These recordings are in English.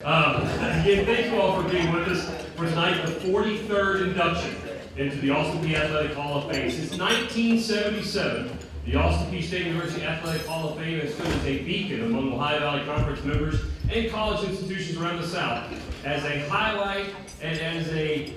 Again, thank you all for being with us for tonight, the 43rd induction into the Austin Peay Athletic Hall of Fame. Since 1977, the Austin Peay State University Athletic Hall of Fame has stood as a beacon among Ohio Valley Conference members and college institutions around the South as a highlight and as a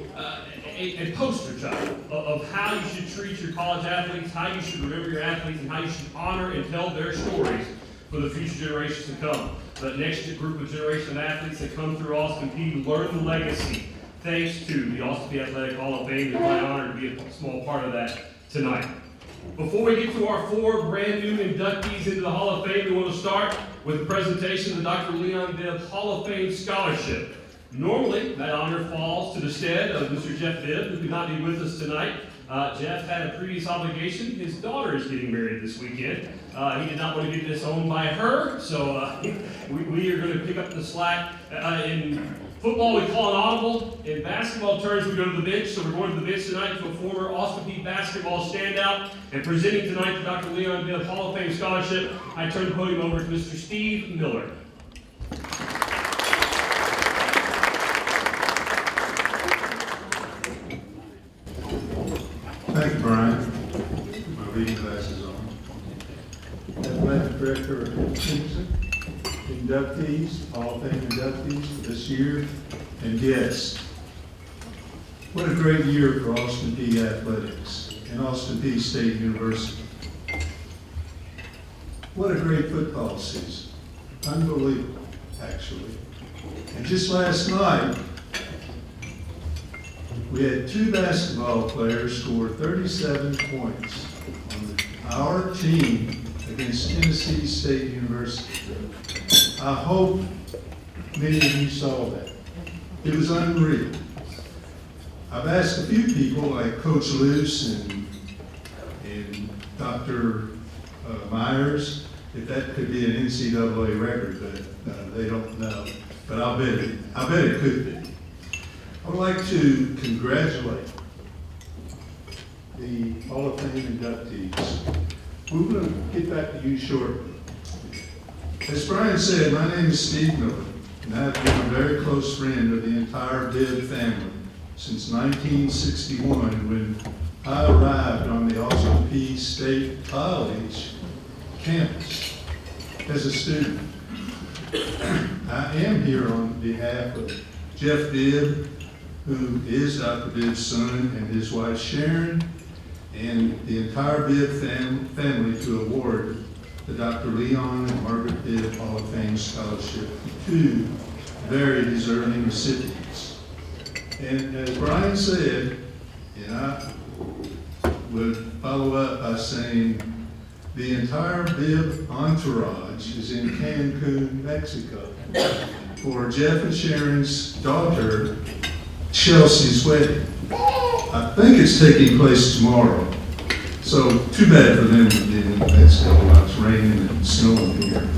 poster child of how you should treat your college athletes, how you should remember your athletes, and how you should honor and tell their stories for the future generations to come. The next group of generation of athletes that come through Austin Peay learn the legacy thanks to the Austin Peay Athletic Hall of Fame. It's my honor to be a small part of that tonight. Before we get to our 4 brand new inductees into the Hall of Fame, we want to start with the presentation of the Dr. Leon Bibb Hall of Fame Scholarship. Normally, that honor falls to the stead of Mr. Jeff Bibb, who could not be with us tonight. Jeff had a previous obligation. His daughter is getting married this weekend. He did not want to get this owned by her, so we are going to pick up the slack. In football, we call an audible. In basketball terms, we go to the bench. So we're going to the bench tonight to a former Austin Peay basketball standout. And presenting tonight the Dr. Leon Bibb Hall of Fame Scholarship, I turn the podium over to Mr. Steve Miller. Thank you, Brian. My reading glasses on. Athletic Director Simpson, inductees, Hall of Fame inductees for this year, and guests. What a great year for Austin Peay athletics and Austin Peay State University. What a great football season. Unbelievable, actually. And just last night, we had 2 basketball players score 37 points on our team against Tennessee State University. I hope many of you saw that. It was unreal. I've asked a few people like Coach Luce and Dr. Myers if that could be an NCAA record, but they don't know. But I bet it could be. I would like to congratulate the Hall of Fame inductees. We're going to get back to you shortly. As Brian said, my name is Steve Miller, and I've been a very close friend of the entire Bibb family since 1961 when I arrived on the Austin Peay State College campus as a student. I am here on behalf of Jeff Bibb, who is Dr. Bibb's son, and his wife Sharon, and the entire Bibb family to award the Dr. Leon and Margaret Bibb Hall of Fame Scholarship to 2 very deserving recipients. And as Brian said, and I would follow up by saying, the entire Bibb entourage is in Cancun, Mexico, for Jeff and Sharon's daughter, Chelsea's wedding. I think it's taking place tomorrow. So too bad for them to be in Mexico while it's raining and snowing here.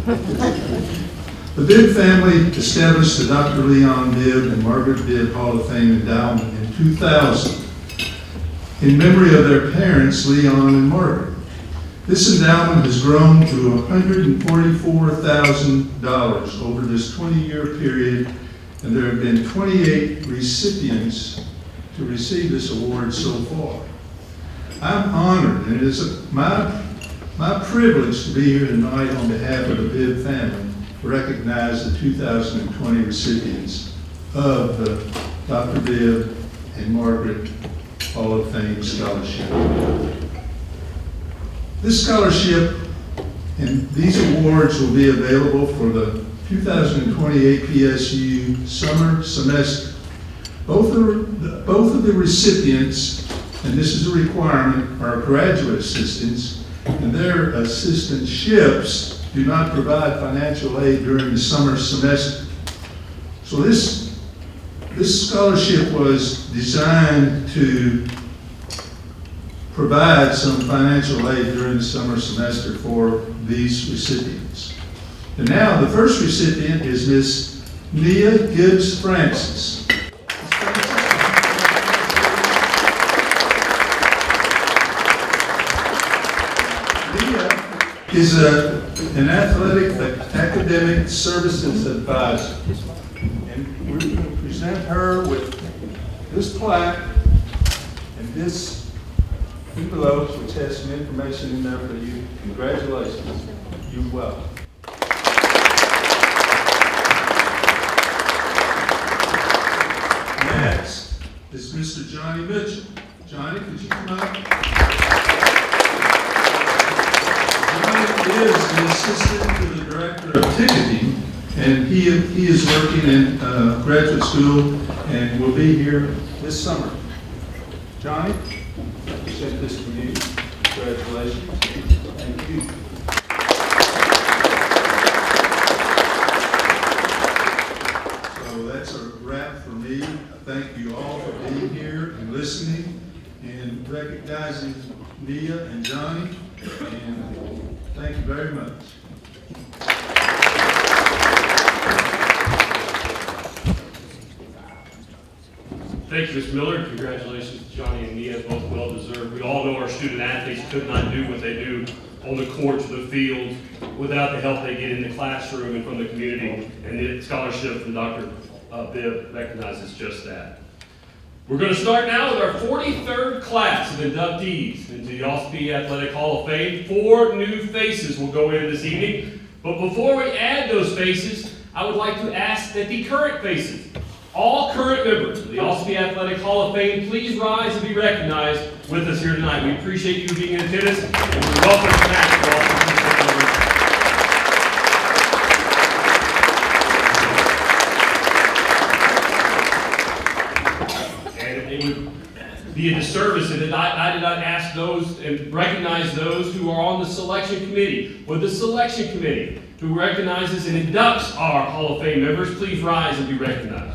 The Bibb family established the Dr. Leon Bibb and Margaret Bibb Hall of Fame Endowment in 2000 in memory of their parents, Leon and Margaret. This endowment has grown to $144,000 over this 20-year period, and there have been 28 recipients to receive this award so far. I'm honored, and it is my privilege to be here tonight on behalf of the Bibb family to recognize the 2020 recipients of the Dr. Bibb and Margaret Hall of Fame Scholarship. This scholarship and these awards will be available for the 2020 APSU summer semester. Both of the recipients, and this is a requirement, are graduate assistants, and their assistantships do not provide financial aid during the summer semester. So this scholarship was designed to provide some financial aid during the summer semester for these recipients. And now the first recipient is Miss Nia Gibbs Francis. Nia is an athletic academic services advisor. And we're going to present her with this plaque and this envelope, which has some information in there for you. Congratulations. You're welcome. Next is Mr. Johnny Mitchell. Johnny, could you come up? Johnny is the assistant to the director of ticketing, and he is working in graduate school and will be here this summer. Johnny, I present this to you. Congratulations. Thank you. So that's a wrap for me. Thank you all for being here and listening and recognizing Nia and Johnny. And thank you very much. Thank you, Ms. Miller. Congratulations to Johnny and Nia, both well deserved. We all know our student athletes could not do what they do on the courts or the field without the help they get in the classroom and from the community. And the scholarship from Dr. Bibb recognizes just that. We're going to start now with our 43rd class of inductees into the Ospey Athletic Hall of Fame. 4 new faces will go in this evening. But before we add those faces, I would like to ask that the current faces, all current members of the Ospey Athletic Hall of Fame, please rise and be recognized with us here tonight. We appreciate you being in attendance, and we welcome you back to Ospey. And it would be a disservice if I did not ask those and recognize those who are on the selection committee. Would the selection committee, who recognizes and inducts our Hall of Fame members, please rise and be recognized.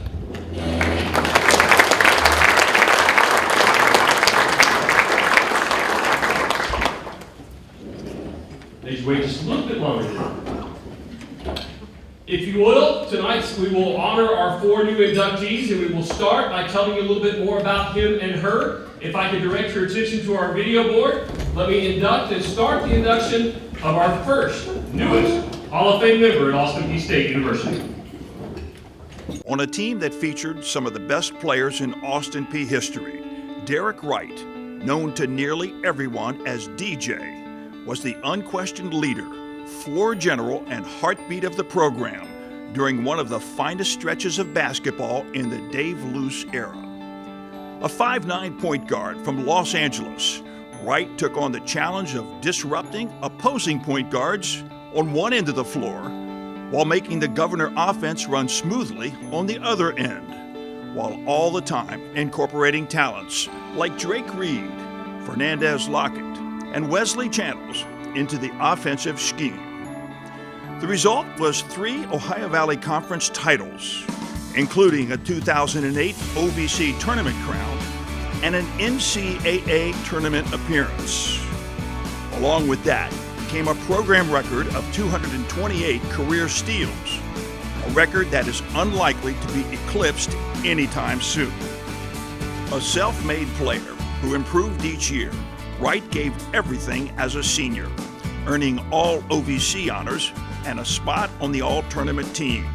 Please wait just a little bit longer. If you will, tonight we will honor our 4 new inductees, and we will start by telling you a little bit more about him and her. If I could direct your attention to our video board, let me induct and start the induction of our first, newest Hall of Fame member at Austin Peay State University. On a team that featured some of the best players in Austin Peay history, Derek Wright, known to nearly everyone as DJ, was the unquestioned leader, floor general, and heartbeat of the program during one of the finest stretches of basketball in the Dave Luce era. A 5'9" point guard from Los Angeles, Wright took on the challenge of disrupting opposing point guards on one end of the floor while making the Governor offense run smoothly on the other end, while all the time incorporating talents like Drake Reed, Fernandez Lockett, and Wesley Channels into the offensive scheme. The result was 3 Ohio Valley Conference titles, including a 2008 OVC tournament crown and an NCAA tournament appearance. Along with that came a program record of 228 career steals, a record that is unlikely to be eclipsed anytime soon. A self-made player who improved each year, Wright gave everything as a senior, earning all OVC honors and a spot on the all-tournament team,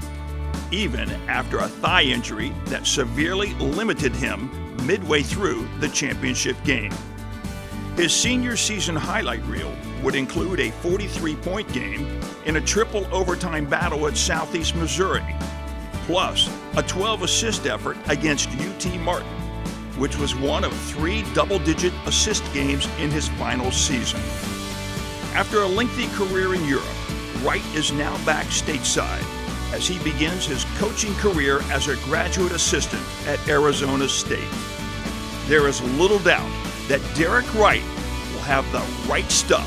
even after a thigh injury that severely limited him midway through the championship game. His senior season highlight reel would include a 43-point game in a triple overtime battle at Southeast Missouri, plus a 12-assist effort against UT Martin, which was one of 3 double-digit assist games in his final season. After a lengthy career in Europe, Wright is now back stateside as he begins his coaching career as a graduate assistant at Arizona State. There is little doubt that Derek Wright will have the right stuff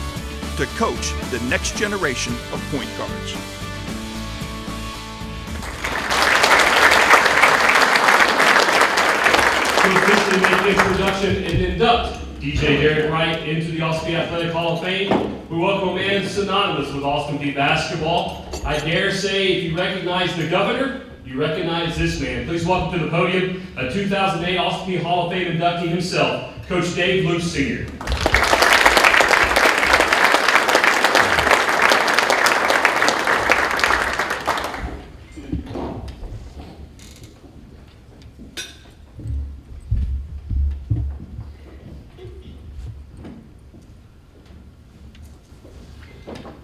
to coach the next generation of point guards. To officially make the introduction and induct DJ Derek Wright into the Austin Peay Athletic Hall of Fame, we welcome a man synonymous with Austin Peay basketball. I dare say if you recognize the Governor, you recognize this man. Please welcome to the podium a 2008 Austin Peay Hall of Fame inductee himself, Coach Dave Luce Sr.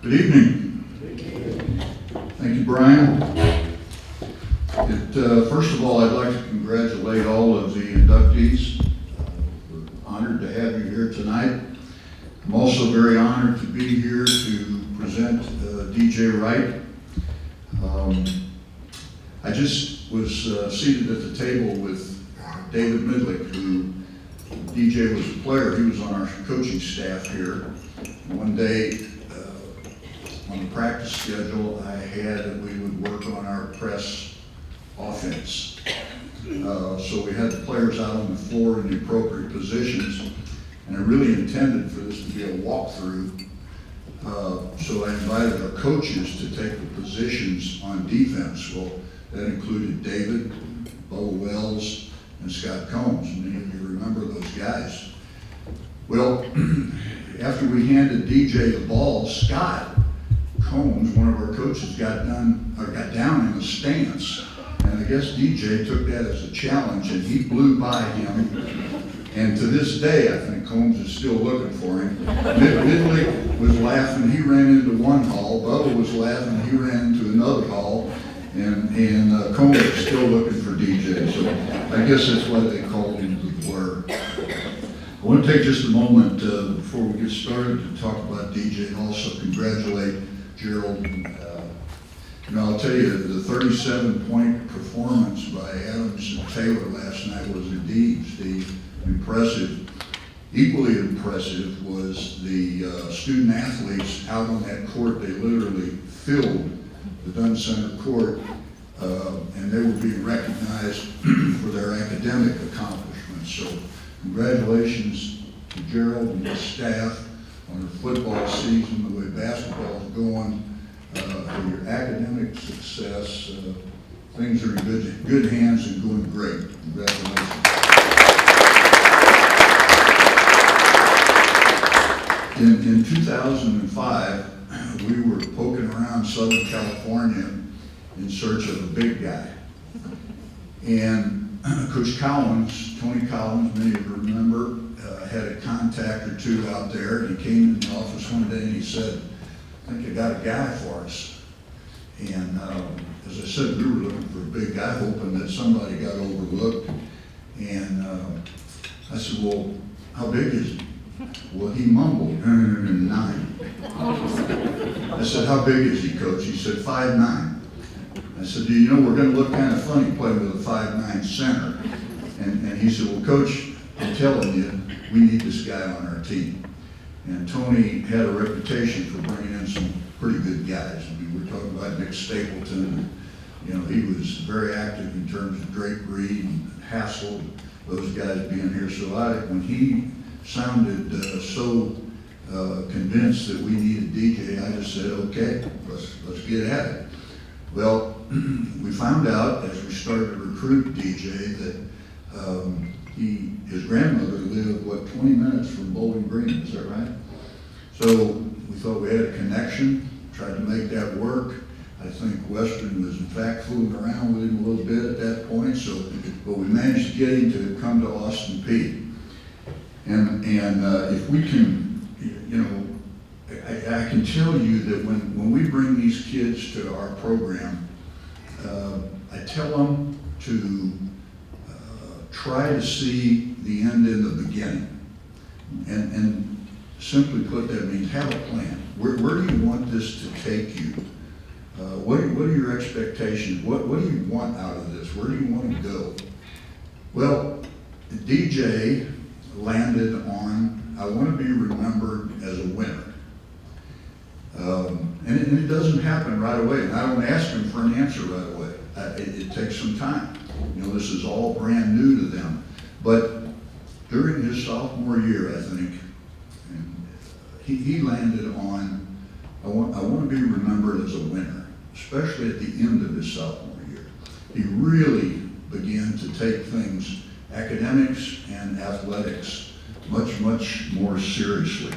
Good evening. Thank you, Brian. First of all, I'd like to congratulate all of the inductees. We're honored to have you here tonight. I'm also very honored to be here to present DJ Wright. I just was seated at the table with David Midlick, who DJ was a player. He was on our coaching staff here. One day on the practice schedule, I had that we would work on our press offense. So we had the players out on the floor in the appropriate positions, and I really intended for this to be a walkthrough. So I invited our coaches to take the positions on defense. Well, that included David, Bo Wells, and Scott Combs. Many of you remember those guys. Well, after we handed DJ the ball, Scott Combs, one of our coaches, got down in the stance, and I guess DJ took that as a challenge, and he blew by him. And to this day, I think Combs is still looking for him. Midley was laughing; he ran into one hall. Bubba was laughing; he ran into another hall. And Combs is still looking for DJ. So I guess that's why they called him the Blur. I want to take just a moment before we get started to talk about DJ and also congratulate Gerald. I'll tell you, the 37-point performance by Adams and Taylor last night was indeed, Steve, impressive. Equally impressive was the student athletes out on that court. They literally filled the Dunn Center court, and they will be recognized for their academic accomplishments. So congratulations to Gerald and his staff on the football season, the way basketball is going, for your academic success. Things are in good hands and going great. Congratulations. In 2005, we were poking around Southern California in search of a big guy. And Coach Collins, Tony Collins, many of you remember, had a contact or two out there, and he came in the office one day and he said, "I think I got a guy for us." And as I said, we were looking for a big guy, hoping that somebody got overlooked. And I said, "Well, how big is he?" Well, he mumbled, 9. I said, "How big is he, Coach?" He said, 5'9". I said, "Do you know we're going to look kind of funny playing with a 5'9" center?" And he said, "Well, Coach, I'm telling you, we need this guy on our team." And Tony had a reputation for bringing in some pretty good guys. I mean, we're talking about Nick Stapleton. He was very active in terms of Drake Reed and Hassel, those guys being here. So when he sounded so convinced that we needed DJ, I just said, "Okay, let's get at it." Well, we found out as we started to recruit DJ that his grandmother lived, 20 minutes from Bowling Green, is that right? So we thought we had a connection, tried to make that work. I think Western was in fact fooling around with him a little bit at that point, but we managed to get him to come to Austin Peay. And if we can, I can tell you that when we bring these kids to our program, I tell them to try to see the end in the beginning. And simply put, that means have a plan. Where do you want this to take you? What are your expectations? What do you want out of this? Where do you want to go? Well, DJ landed on, I want to be remembered as a winner. And it doesn't happen right away. And I don't ask him for an answer right away. It takes some time. This is all brand new to them. But during his sophomore year, I think, he landed on, I want to be remembered as a winner, especially at the end of his sophomore year. He really began to take things, academics and athletics, much, much more seriously.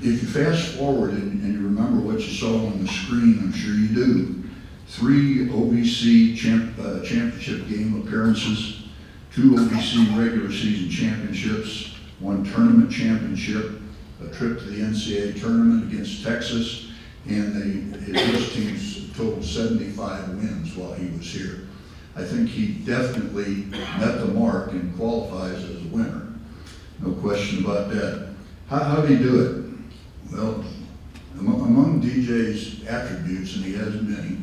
If you fast forward and you remember what you saw on the screen, I'm sure you do, 3 OVC championship game appearances, 2 OVC regular season championships, 1 tournament championship, a trip to the NCAA tournament against Texas, and his team's totaled 75 wins while he was here. I think he definitely met the mark and qualifies as a winner. No question about that. How did he do it? Well, among DJ's attributes, and he has many,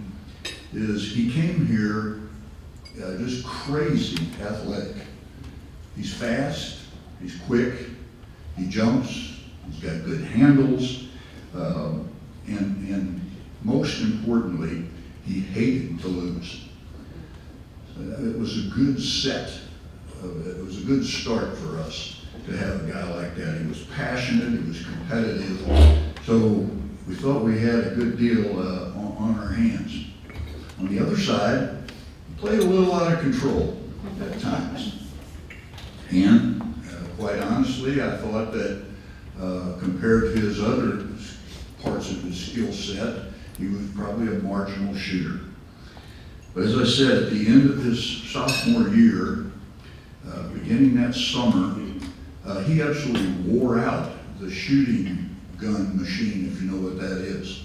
is he came here just crazy athletic. He's fast, he's quick, he jumps, he's got good handles, and most importantly, he hated to lose. It was a good set. It was a good start for us to have a guy like that. He was passionate, he was competitive, so we thought we had a good deal on our hands. On the other side, he played a little out of control at times. And quite honestly, I thought that compared to his other parts of his skill set, he was probably a marginal shooter. But as I said, at the end of his sophomore year, beginning that summer, he absolutely wore out the shooting gun machine, if you know what that is.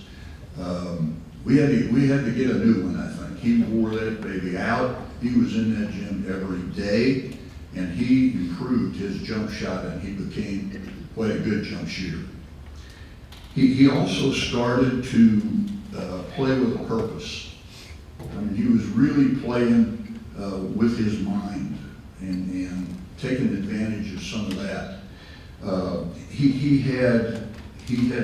We had to get a new one, I think. He wore that baby out. He was in that gym every day, and he improved his jump shot, and he became quite a good jump shooter. He also started to play with a purpose. I mean, he was really playing with his mind and taking advantage of some of that. He had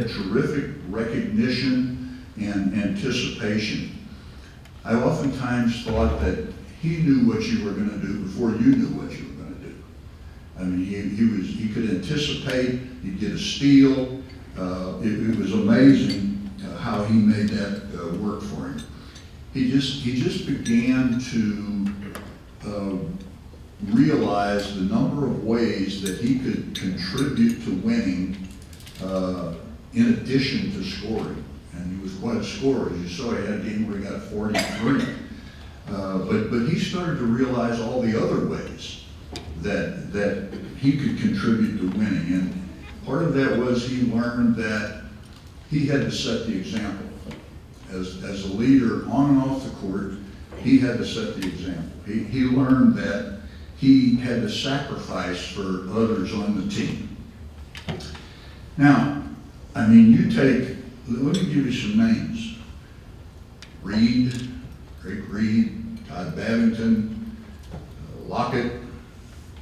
terrific recognition and anticipation. I oftentimes thought that he knew what you were going to do before you knew what you were going to do. I mean, he could anticipate. He'd get a steal. It was amazing how he made that work for him. He just began to realize the number of ways that he could contribute to winning in addition to scoring. And he was quite a scorer. As you saw, he had a game where he got 43. But he started to realize all the other ways that he could contribute to winning. And part of that was he learned that he had to set the example. As a leader on and off the court, he had to set the example. He learned that he had to sacrifice for others on the team. Now, I mean, let me give you some names. Reed, Drake Reed, Todd Babington, Lockett,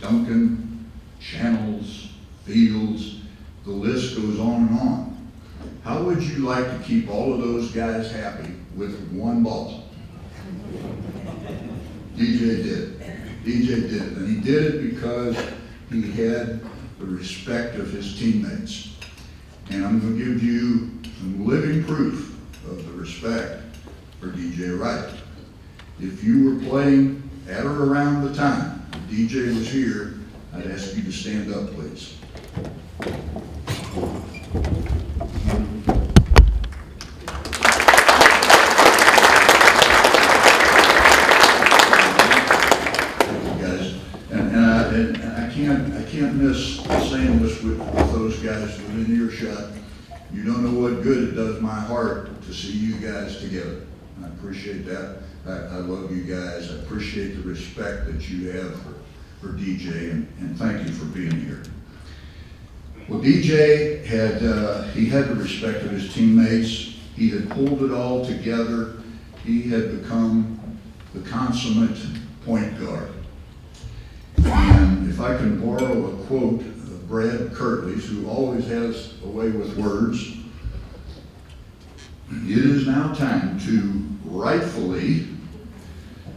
Duncan, Channels, Fields, the list goes on and on. How would you like to keep all of those guys happy with one ball? DJ did. DJ did it, and he did it because he had the respect of his teammates. And I'm going to give you some living proof of the respect for DJ Wright. If you were playing at or around the time DJ was here, I'd ask you to stand up, please. I can't miss saying this with those guys within earshot. You don't know what good it does my heart to see you guys together. I appreciate that. I love you guys. I appreciate the respect that you have for DJ, and thank you for being here. Well, DJ had the respect of his teammates. He had pulled it all together. He had become the consummate point guard. And if I can borrow a quote of Brad Kirtley's, who always has a way with words, it is now time to rightfully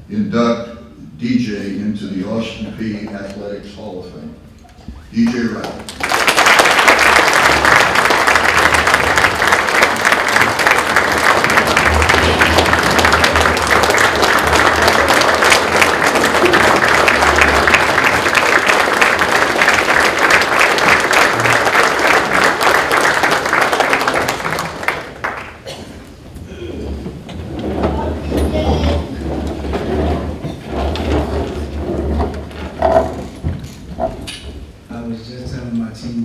induct DJ into the Austin Peay Athletics Hall of Fame. DJ Wright. I was just telling my team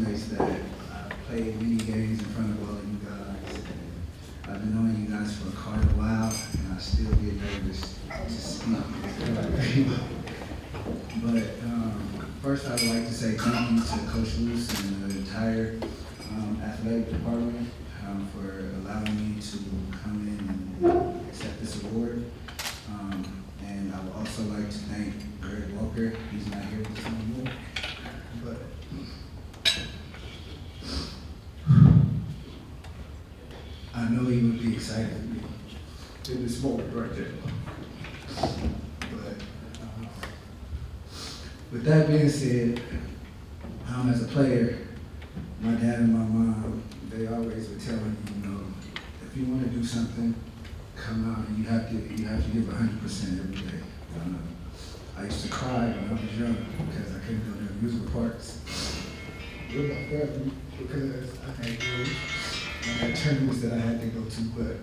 to Coach Luce and the entire athletic department for allowing me to come in and accept this award. And I would also like to thank Greg Walker. He's not here with us anymore, but I know he would be excited for me in this moment right there. But with that being said, as a player, my dad and my mom, they always would tell me, you know, if you want to do something, come out and you have to give 100% every day. I used to cry when I was young because I couldn't go to musical parks with my family because I had games and I had tournaments that I had to go to, but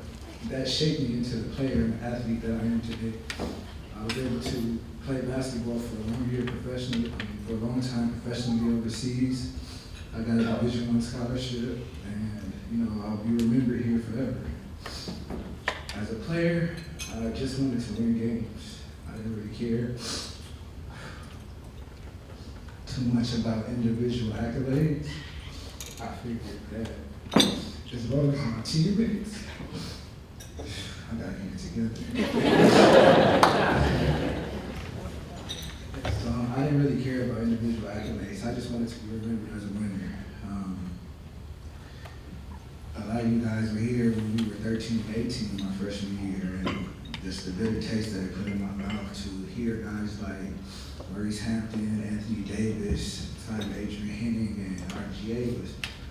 that shaped me into the player and athlete that I am today. I was able to play basketball for a long time professionally overseas. I got a Division I scholarship, and you know, I'll be remembered here forever. As a player, I just wanted to win games. I didn't really care too much about individual accolades. I figured that as long as my teammates, I gotta get it together. So I didn't really care about individual accolades. I just wanted to be remembered as a winner. A lot of you guys were here when we were 13 and 18 my freshman year, and just the bitter taste that it put in my mouth to hear guys like Maurice Hampton, Anthony Davis, Adrian Henning, and RGA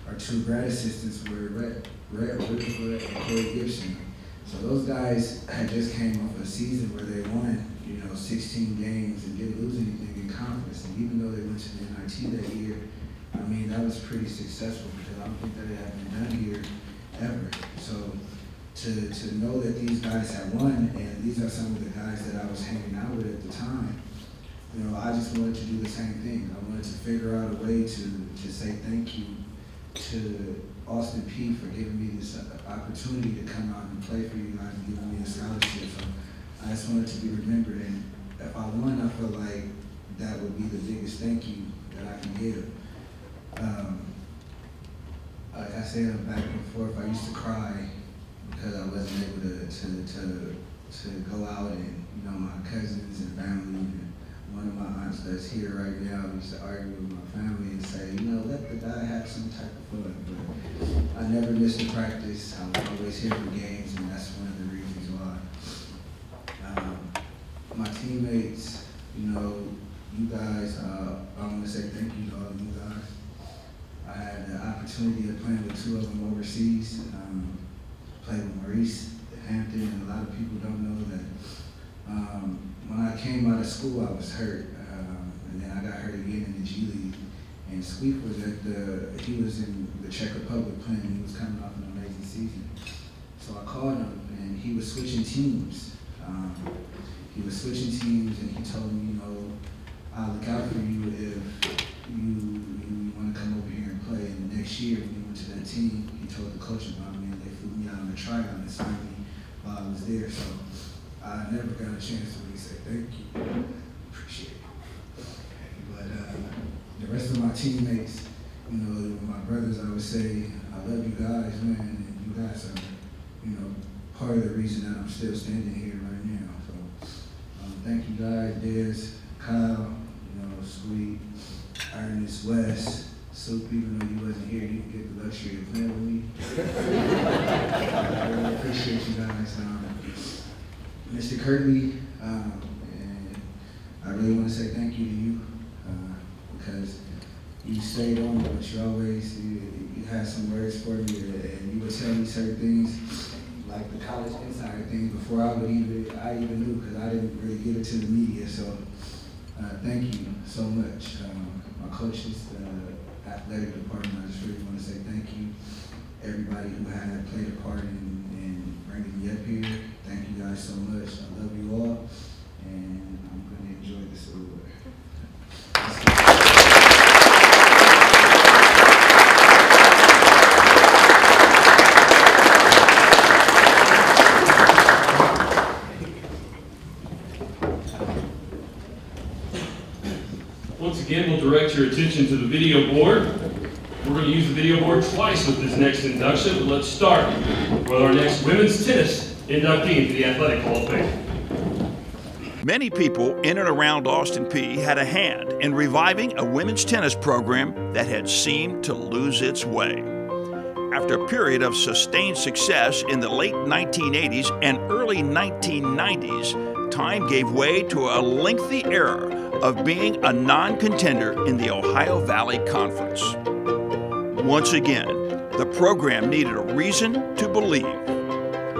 our two grad assistants were Rhett Whitford and Corey Gibson. So those guys had just came off a season where they won, 16 games and didn't lose anything in conference. And even though they went to the NIT that year, I mean, that was pretty successful because I don't think that it had been done here ever. So to know that these guys had won, and these are some of the guys that I was hanging out with at the time, I just wanted to do the same thing. I wanted to figure out a way to say thank you to Austin Peay for giving me this opportunity to come out and play for you guys and giving me a scholarship. So I just wanted to be remembered, and if I won, I feel like that would be the biggest thank you that I can give. Like I said back and forth, I used to cry because I wasn't able to go out and my cousins and family. And one of my aunts that's here right now used to argue with my family and say, let the guy have some type of fun. But I never missed a practice. I was always here for games, and that's one of the reasons why. My teammates, you guys, I want to say thank you to all of you guys. I had the opportunity of playing with two of them overseas. Played with Maurice Hampton, and a lot of people don't know that when I came out of school, I was hurt, and then I got hurt again in the G League. And Squeak was he was in the Czech Republic playing, and he was coming off an amazing season. So I called him, and he was switching teams. And he told me, I'll look out for you if you want to come over here and play. And the next year, when he went to that team, he told the coach about me, and they flew me out on the tryout and signed me while I was there. So I never got a chance to really say thank you. Appreciate it. But the rest of my teammates, my brothers, I would say, I love you guys, man, and you guys are, part of the reason that I'm still standing here right now. So thank you guys, Dez, Kyle, Sweet, Ernest, Wes, Soup, even though you wasn't here, you didn't get the luxury of playing with me. I really appreciate you guys. Mr. Kirtley, and I really want to say thank you to you because you stayed on me, but you had some words for me, and you would tell me certain things, like the college insider things, before I even knew, because I didn't really give it to the media. So thank you so much. My coaches, the athletic department, I just really want to say thank you. Everybody who had played a part in bringing me up here, thank you guys so much. I love you all, and I'm going to enjoy this award. Once again, we'll direct your your attention to the video board. We're going to use the video board twice with this next induction, but let's start with our next women's tennis inductee into the Athletic Hall of Fame. Many people in and around Austin Peay had a hand in reviving a women's tennis program that had seemed to lose its way. After a period of sustained success in the late 1980s and early 1990s, time gave way to a lengthy era of being a non-contender in the Ohio Valley Conference. Once again, the program needed a reason to believe.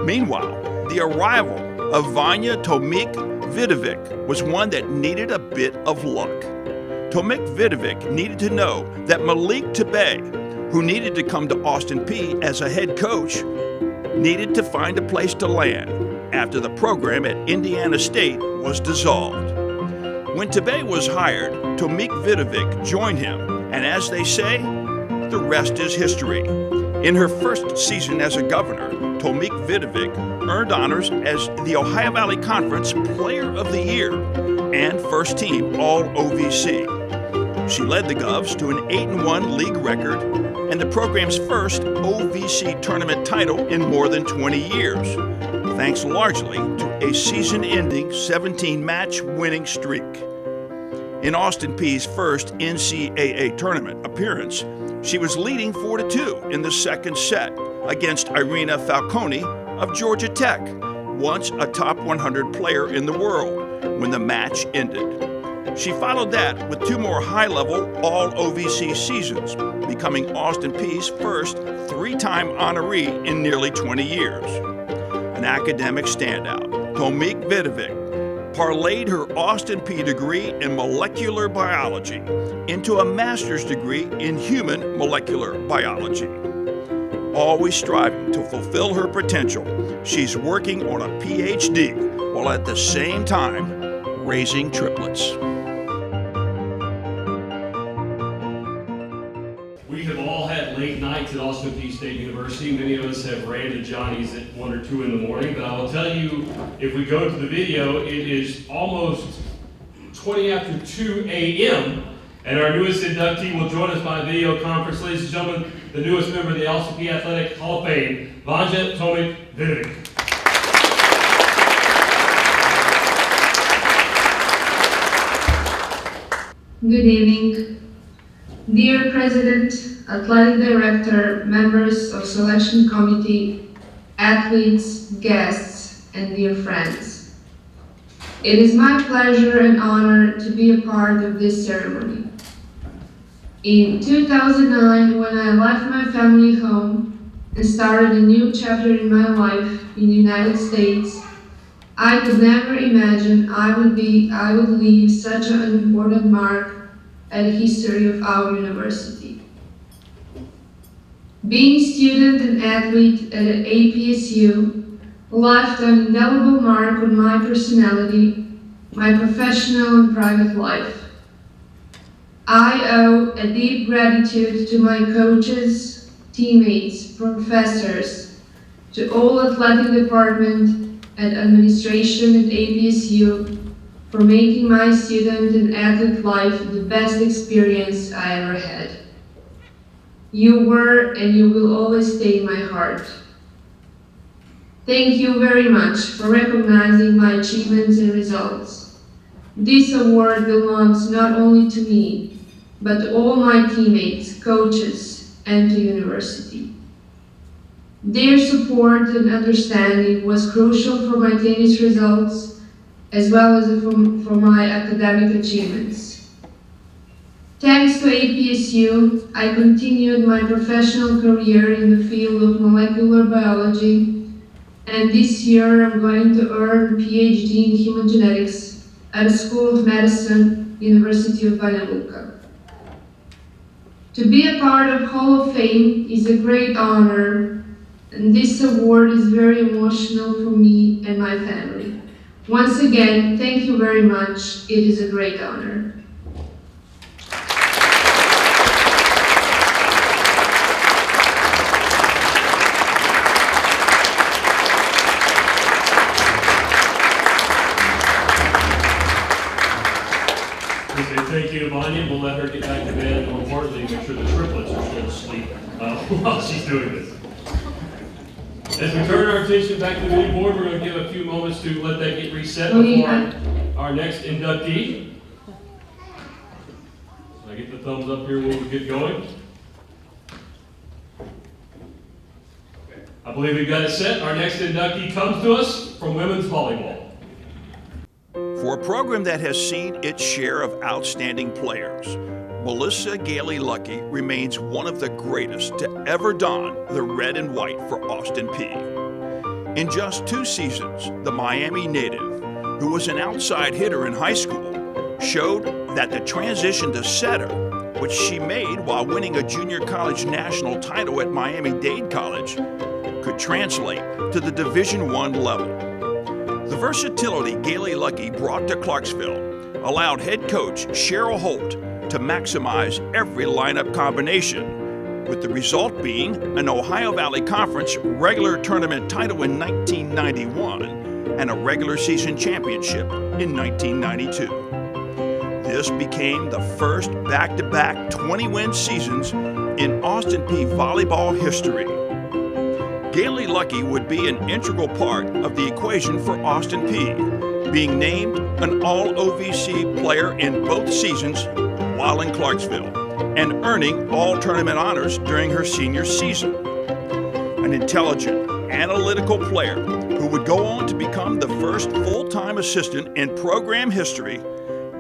Meanwhile, the arrival of Vanya Tomik-Vidovic was one that needed a bit of luck. Tomik-Vidovic needed to know that Malik Tabay, who needed to come to Austin Peay as a head coach, needed to find a place to land after the program at Indiana State was dissolved. When Tabay was hired, Tomik-Vidovic joined him, and as they say, the rest is history. In her first season as a governor, Tomik-Vidovic earned honors as the Ohio Valley Conference Player of the Year and First Team All-OVC. She led the Govs to an 8-1 league record and the program's first OVC tournament title in more than 20 years, thanks largely to a season-ending 17-match winning streak. In Austin Peay's first NCAA tournament appearance, she was leading 4-2 in the second set against Irina Falcone of Georgia Tech, once a top 100 player in the world, when the match ended. She followed that with 2 more high-level All-OVC seasons, becoming Austin Peay's first 3-time honoree in nearly 20 years. An academic standout, Tomik-Vidovic parlayed her Austin Peay degree in molecular biology into a master's degree in human molecular biology. Always striving to fulfill her potential, she's working on a PhD while at the same time raising triplets. We have all had late nights at Austin Peay State University. Many of us have ran to Johnny's at 1 or 2 in the morning, but I will tell you, if we go to the video, it is almost 20 after 2 a.m., and our newest inductee will join us by video conference. Ladies and gentlemen, the newest member of the Austin Peay Athletic Hall of Fame, Vanya Tomik-Vidovic. Good evening. Dear President, Athletic Director, members of Selection Committee, athletes, guests, and dear friends. It is my pleasure and honor to be a part of this ceremony. In 2009, when I left my family home and started a new chapter in my life in the United States, I could never imagine I would leave such an important mark at the history of our university. Being student and athlete at APSU left an indelible mark on my personality, my professional and private life. I owe a deep gratitude to my coaches, teammates, professors, to all athletic department and administration at APSU for making my student and athlete life the best experience I ever had. You were and you will always stay in my heart. Thank you very much for recognizing my achievements and results. This award belongs not only to me, but to all my teammates, coaches, and to university. Their support and understanding was crucial for my tennis results, as well as for my academic achievements. Thanks to APSU, I continued my professional career in the field of molecular biology, and this year I'm going to earn a PhD in human genetics at the School of Medicine, University of Banja Luka. To be a part of Hall of Fame is a great honor, and this award is very emotional for me and my family. Once again, thank you very much. It is a great honor. We say thank you to Vanya. We'll let her get back to importantly, make sure the triplets are still asleep while she's doing this. As we turn our attention back to the new board, we're going to give a few moments to let that get reset before our next inductee. So I get the thumbs up here when we get going. I believe we've got it set. Our next inductee comes to us from women's volleyball. For a program that has seen its share of outstanding players, Melissa Gailey Lucky remains one of the greatest to ever don the red and white for Austin Peay. In just 2 seasons, the Miami native, who was an outside hitter in high school, showed that the transition to setter, which she made while winning a junior college national title at Miami-Dade College, could translate to the Division I level. The versatility Gailey Lucky brought to Clarksville allowed head coach Cheryl Holt to maximize every lineup combination, with the result being an Ohio Valley Conference regular tournament title in 1991 and a regular season championship in 1992. This became the first back-to-back 20-win seasons in Austin Peay volleyball history. Gailey Lucky would be an integral part of the equation for Austin Peay, being named an All-OVC player in both seasons while in Clarksville, and earning all-tournament honors during her senior season. An intelligent, analytical player who would go on to become the first full-time assistant in program history,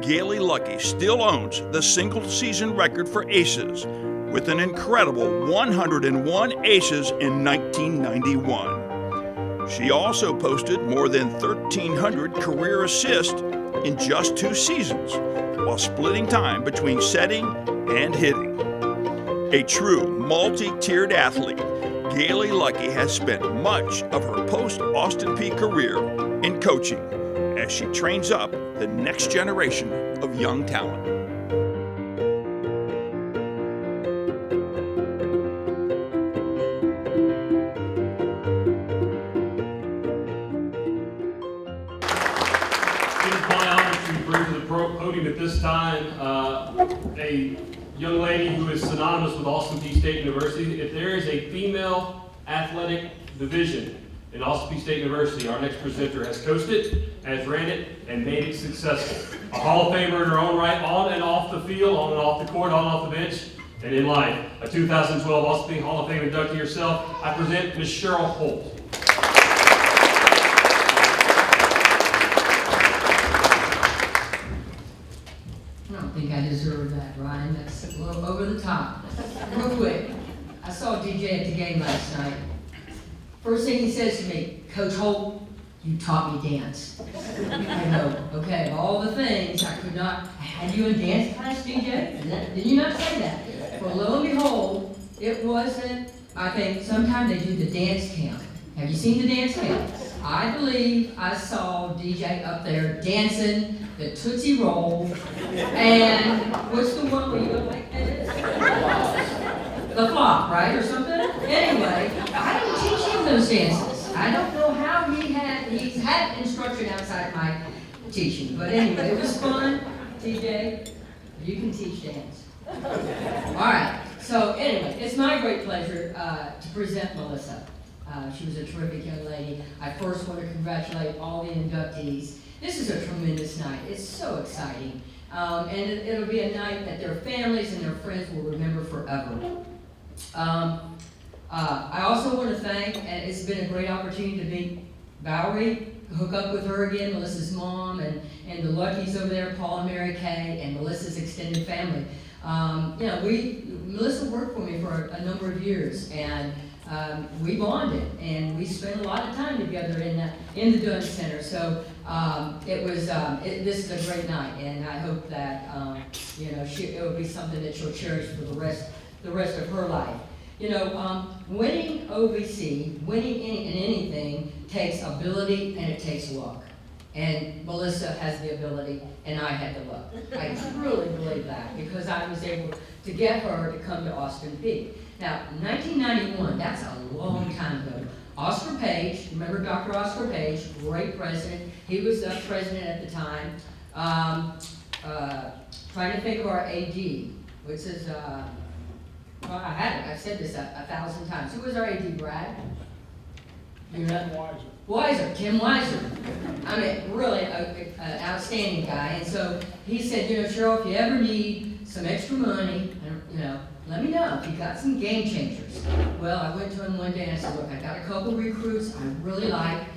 Gailey Lucky still owns the single-season record for aces, with an incredible 101 aces in 1991. She also posted more than 1,300 career assists in just 2 seasons, while splitting time between setting and hitting. A true multi-tiered athlete, Gailey Lucky has spent much of her post-Austin Peay career in coaching as she trains up the next generation of young talent. Podium at this time, a young lady who is synonymous with Austin Peay State University. If there is a female athletic division in Austin Peay State University, our next presenter has coached it, has ran it, and made it successful. A Hall of Famer in her own right, on and off the field, on and off the court, on and off the bench, and in life. A 2012 Austin Peay Hall of Fame inductee herself, I present Ms. Cheryl Holt. I don't think I deserve that, Ryan. That's a little over the top. Real quick, I saw DJ at the game last night. First thing he says to me, Coach Holt, you taught me dance. I go, okay, of all the things I could not, had you in dance class, DJ? Did you not say that? Well, lo and behold, it wasn't, I think sometimes they do the dance camp. Have you seen the dance camp? I believe I saw DJ up there dancing the Tootsie Roll, and what's the one where you go like this? The flop, right, or something? Anyway, I didn't teach him those dances. I don't know how he's had instruction outside of my teaching, but anyway, it was fun. TJ, you can teach dance. All right, so anyway, it's my great pleasure to present Melissa. She was a terrific young lady. I first want to congratulate all the inductees. This is a tremendous night. It's so exciting. And it'll be a night that their families and their friends will remember forever. I also want to thank, and it's been a great opportunity to meet Valerie, hook up with her again, Melissa's mom, and the Luckies over there, Paul and Mary Kay, and Melissa's extended family. Melissa worked for me for a number of years, and we bonded, and we spent a lot of time together in the Dunn Center. So this is a great night, and I hope that it will be something that she'll cherish for the rest of her life. Winning OVC, winning in anything takes ability and it takes luck. And Melissa has the ability, and I had the luck. I truly believe that, because I was able to get her to come to Austin Peay. Now, 1991, that's a long time ago. Oscar Page, remember Dr. Oscar Page, great president. He was the president at the time. Trying to think of our AD. which is, well, I've said this 1,000 times. Who was our AD, Brad? You know? Wiser, Tim Wiser. I mean, really an outstanding guy. And so he said, you know, Cheryl, if you ever need some extra money, you know, let me know if you got some game changers. Well, I went to him one day and I said, look, I got a couple recruits I really like,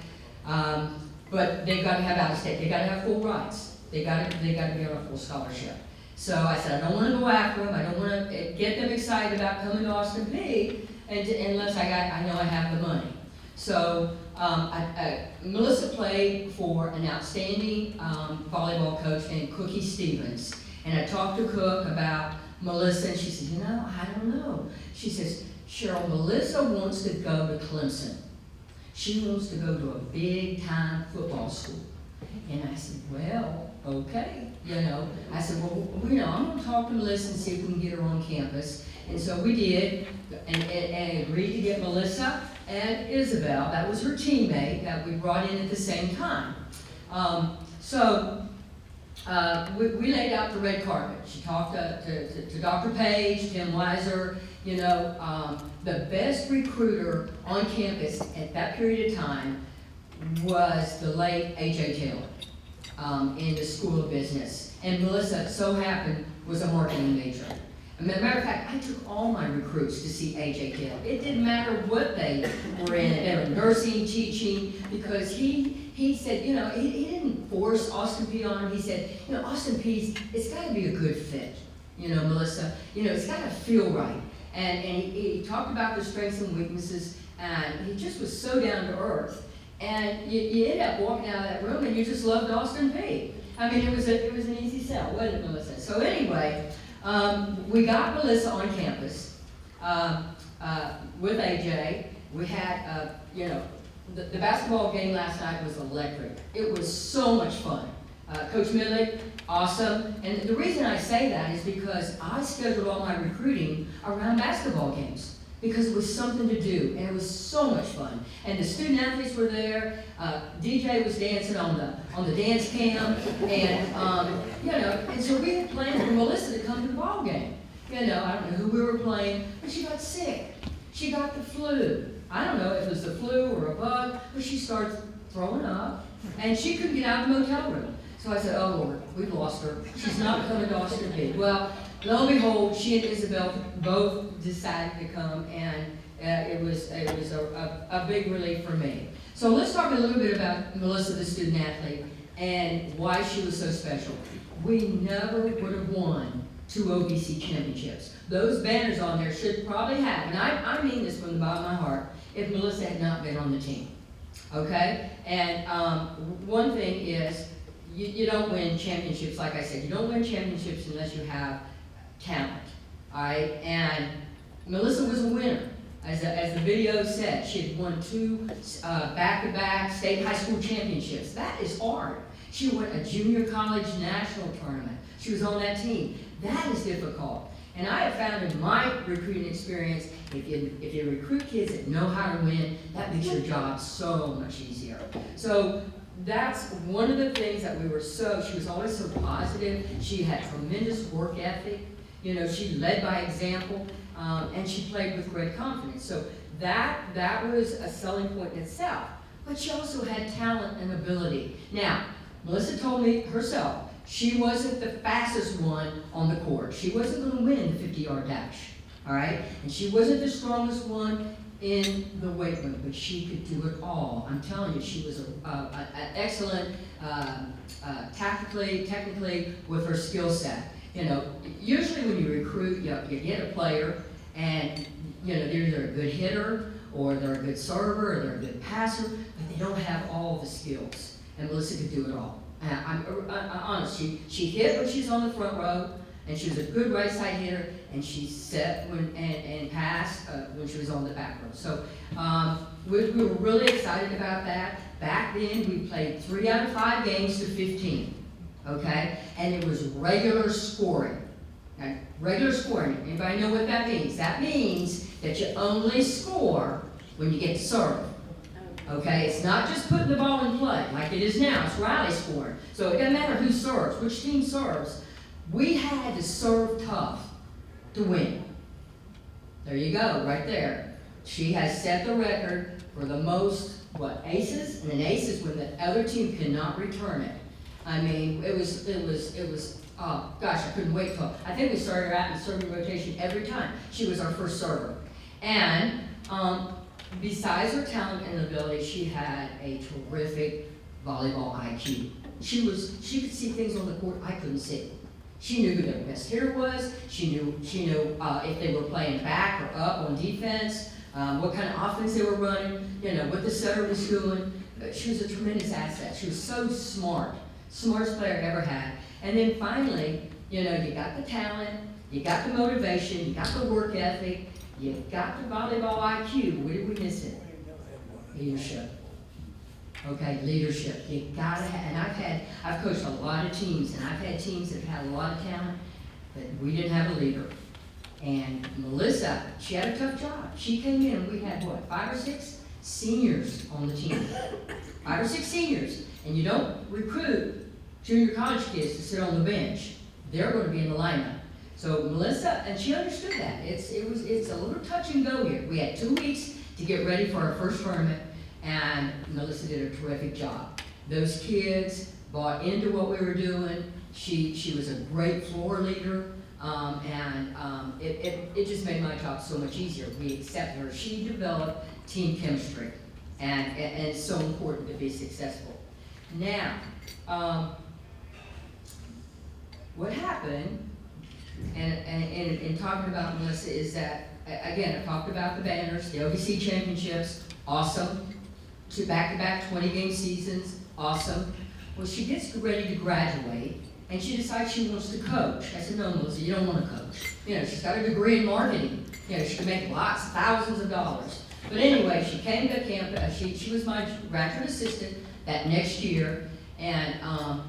but they've got to have out of state. They got to have full rights. They got to be on a full scholarship. So I said, I don't want to go after them. I don't want to get them excited about coming to Austin Peay unless I know I have the money. So Melissa played for an outstanding volleyball coach named Cookie Stevens. And I talked to Cook about Melissa, and she said, you know, I don't know. She says, Cheryl, Melissa wants to go to Clemson. She wants to go to a big-time football school. And I said, well, okay, you know. I said, well, you know, I'm going to talk to Melissa and see if we can get her on campus. And so we did, and agreed to get Melissa and Isabel. That was her teammate that we brought in at the same time. We laid out the red carpet. She talked to Dr. Page, Tim Weiser, you know, the best recruiter on campus at that period of time was the late A.J. Taylor in the School of Business. And Melissa, so happened, was a marketing major. As a matter of fact, I took all my recruits to see A.J. Taylor. It didn't matter what they were in. They were nursing, teaching, because he said, you know, he didn't force Austin Peay on him. He said, you know, Austin Peay, it's got to be a good fit. You know, Melissa, you know, it's got to feel right. And he talked about the strengths and weaknesses, and he just was so down to earth. And you end up walking out of that room, and you just loved Austin Peay. I mean, it was an easy sell, wasn't it, Melissa? So anyway, we got Melissa on campus with AJ. We had, you know, the basketball game last night was electric. It was so much fun. Coach Midlick, awesome. And the reason I say that is because I scheduled all my recruiting around basketball games because it was something to do, and it was so much fun. And the student athletes were there. DJ was dancing on the dance cam, and you know, and so we had planned for Melissa to come to the ball game. You know, I don't know who we were playing, but she got sick. She got the flu. I don't know if it was the flu or a bug, but she started throwing up, and she couldn't get out of the motel room. So I said, oh Lord, we've lost her. She's not coming to Austin Peay. Well, lo and behold, she and Isabel both decided to come, and it was a big relief for me. So let's talk a little bit about Melissa, the student athlete, and why she was so special. We never would have won 2 OVC championships. Those banners on there should probably have, and I mean this from the bottom of my heart, if Melissa had not been on the team. Okay? And one thing is, you don't win championships, like I said, you don't win championships unless you have talent, all right? And Melissa was a winner. As the video said, she had won 2 back-to-back state high school championships. That is hard. She won a junior college national tournament. She was on that team. That is difficult. And I have found in my recruiting experience, if you recruit kids that know how to win, that makes your job so much easier. So that's one of the things that she was always so positive. She had tremendous work ethic. You know, she led by example, and she played with great confidence. So that was a selling point in itself. But she also had talent and ability. Now, Melissa told me herself, she wasn't the fastest one on the court. She wasn't going to win the 50-yard dash, all right? And she wasn't the strongest one in the weight room, but she could do it all. I'm telling you, she was an excellent technically with her skill set. You know, usually when you recruit, you get a player, and you know, they're either a good hitter, or they're a good server, or they're a good passer, but they don't have all the skills. And Melissa could do it all. I'm honest, she hit when she's on the front row, and she was a good right side hitter, and she set and passed when she was on the back row. So we were really excited about that. Back then, we played 3 out of 5 games to 15, okay? And it was regular scoring. Now, regular scoring, anybody know what that means? That means that you only score when you get to serve. Okay, it's not just putting the ball in play like it is now. It's rally scoring. So it doesn't matter who serves, which team serves. We had to serve tough. to win. There you go, right there. She has set the record for the most, aces? And an ace is when the other team cannot return it. I mean, it was, oh gosh, I couldn't wait till, I think we started her out in serving rotation every time. She was our first server. And, besides her talent and ability, she had a terrific volleyball IQ. She could see things on the court I couldn't see. She knew who their best hitter was. She knew if they were playing back or up on defense, what kind of offense they were running, what the setter was doing. She was a tremendous asset. She was so smart, smartest player I ever had. And then finally, you got the talent, you got the motivation, you got the work ethic, you got the volleyball IQ. What did we miss it? Leadership. Okay, leadership. You gotta have, and I've coached a lot of teams, and I've had teams that have had a lot of talent, but we didn't have a leader. And Melissa, she had a tough job. She came in, and we had 5 or 6 seniors on the team. 5 or 6 seniors. And you don't recruit junior college kids to sit on the bench. They're going to be in the lineup. So Melissa, and she understood that. It's a little touch and go here. We had 2 weeks to get ready for our first tournament, and Melissa did a terrific job. Those kids bought into what we were doing. She was a great floor leader, and it just made my job so much easier. We accepted her. She developed team chemistry, and it's so important to be successful. Now, what happened, and in talking about Melissa, is that, again, I talked about the banners, the OVC championships, awesome. 2 back-to-back 20-game seasons, awesome. Well, she gets ready to graduate, and she decides she wants to coach. I said, no, Melissa, you don't want to coach. She's got a degree in marketing. She can make thousands of dollars. But anyway, she came to campus. She was my graduate assistant that next year, and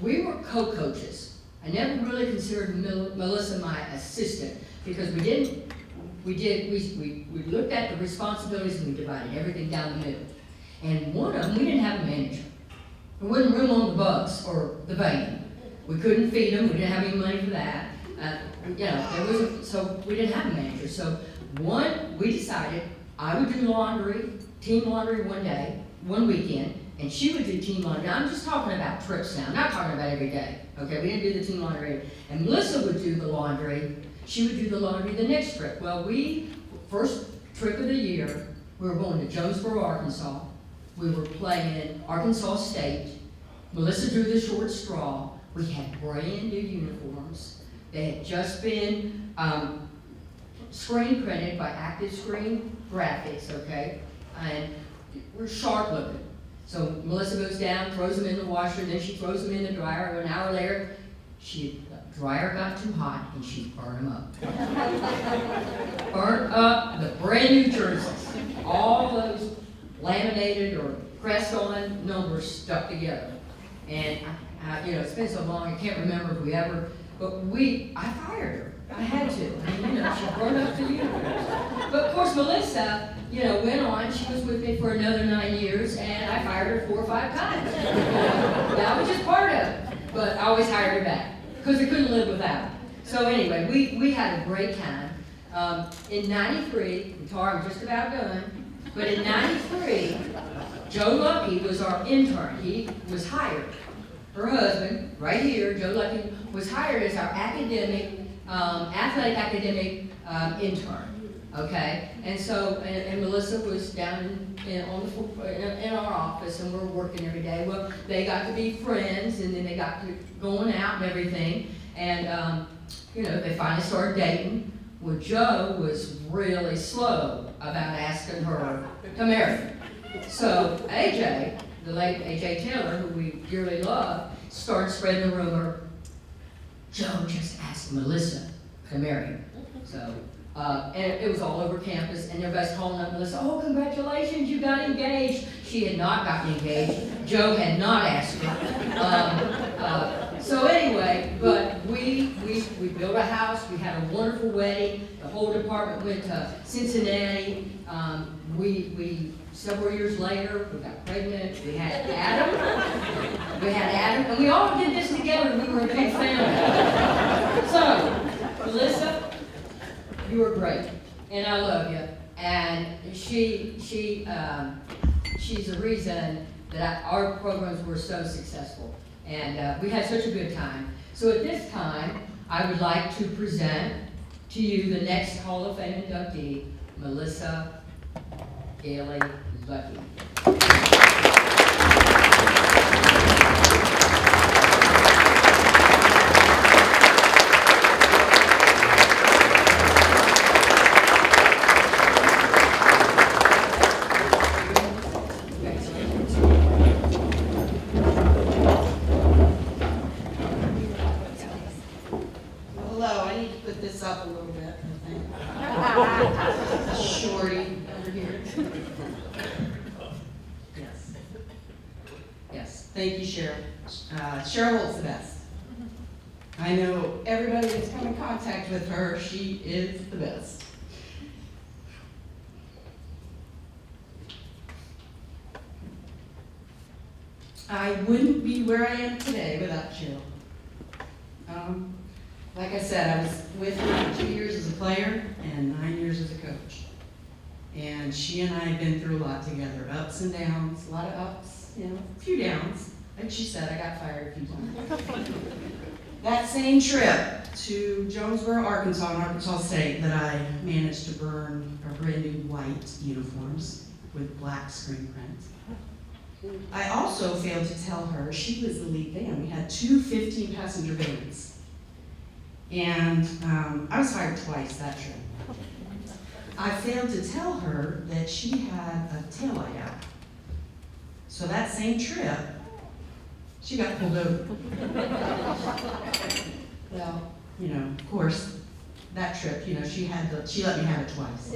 we were co-coaches. I never really considered Melissa my assistant because we looked at the responsibilities and we divided everything down the middle. And one of them, we didn't have a manager. There wasn't room on the bus or the van. We couldn't feed them. We didn't have any money for that. So we didn't have a manager. So we decided I would do laundry, team laundry one weekend, and she would do team laundry. Now I'm just talking about trips now. I'm not talking about every day. Okay, we didn't do the team laundry. And Melissa would do the laundry. She would do the laundry the next trip. Well, first trip of the year, we were going to Jonesboro, Arkansas. We were playing Arkansas State. Melissa drew the short straw. We had brand new uniforms. They had just been screen printed by Active Screen Graphics, okay? And we're sharp looking. So Melissa goes down, throws them in the washer, then she throws them in the dryer. An hour later, the dryer got too hot and she burned them up. Burnt up the brand new jerseys. All those laminated or pressed on numbers stuck together. And it's been so long, I can't remember if we ever, but I fired her. I had to. She burned up the uniforms. But of course, Melissa, went on. She was with me for another 9 years, and I fired her 4 or 5 times. That was just part of it. But I always hired her back because I couldn't live without her. So anyway, we had a great time. In '93, and Tara, I'm just about done. But in '93, Joe Lucky was our intern. He was hired. Her husband, right here, Joe Lucky, was hired as our athletic academic intern. Okay, and so and Melissa was down in our office, and we're working every day. Well, they got to be friends, and then they got to going out and everything, and they finally started dating. Well, Joe was really slow about asking her to marry him. So AJ, the late AJ Taylor, who we dearly love, started spreading the rumor, Joe just asked Melissa to marry him. So, and it was all over campus, and everybody's calling up Melissa, oh, congratulations, you got engaged. She had not gotten engaged. Joe had not asked her. So anyway, but we built a house, we had a wonderful wedding, the whole department went to Cincinnati. Several years later, we got pregnant, we had Adam, and we all did this together, we were a big family. So, Melissa, you were great, and I love you. And she's the reason that our programs were so successful. And we had such a good time. So at this time, I would like to present to you the next Hall of Fame inductee, Melissa Gailey Lucky. Hello, I need to put this up a little bit, I think. Shorty over here. Yes. Yes, thank you, Cheryl. Cheryl Holt's the best. I know everybody that's come in contact with her, she is the best. I wouldn't be where I am today without Cheryl. Like I said, I was with her for 2 years as a player and 9 years as a coach. And she and I have been through a lot together, ups and downs, a lot of ups, a few downs. Like she said, I got fired a few times. That same trip to Jonesboro, Arkansas, in Arkansas State, that I managed to burn our brand new white uniforms with black screen print. I also failed to tell her she was the lead van. We had two 15-passenger vans. And I was fired twice that trip. I failed to tell her that she had a taillight out. So that same trip, she got pulled over. Well, of course, that trip, she let me have it twice.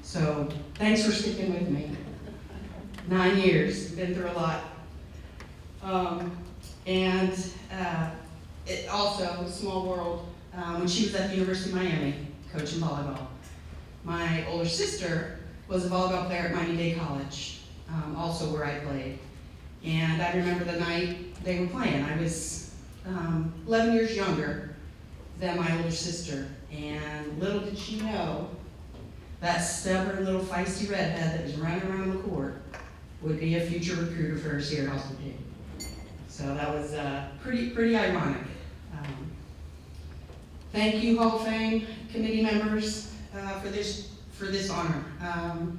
So thanks for sticking with me. 9 years, been through a lot. It also, small world, when she was at the University of Miami, coaching volleyball. My older sister was a volleyball player at Miami-Dade College, also where I played. And I remember the night they were playing. I was 11 years younger than my older sister. And little did she know that stubborn little feisty redhead that was running around the court would be a future recruiter for us here at Austin Peay. So that was pretty ironic. Thank you, Hall of Fame committee members, for this honor. I'm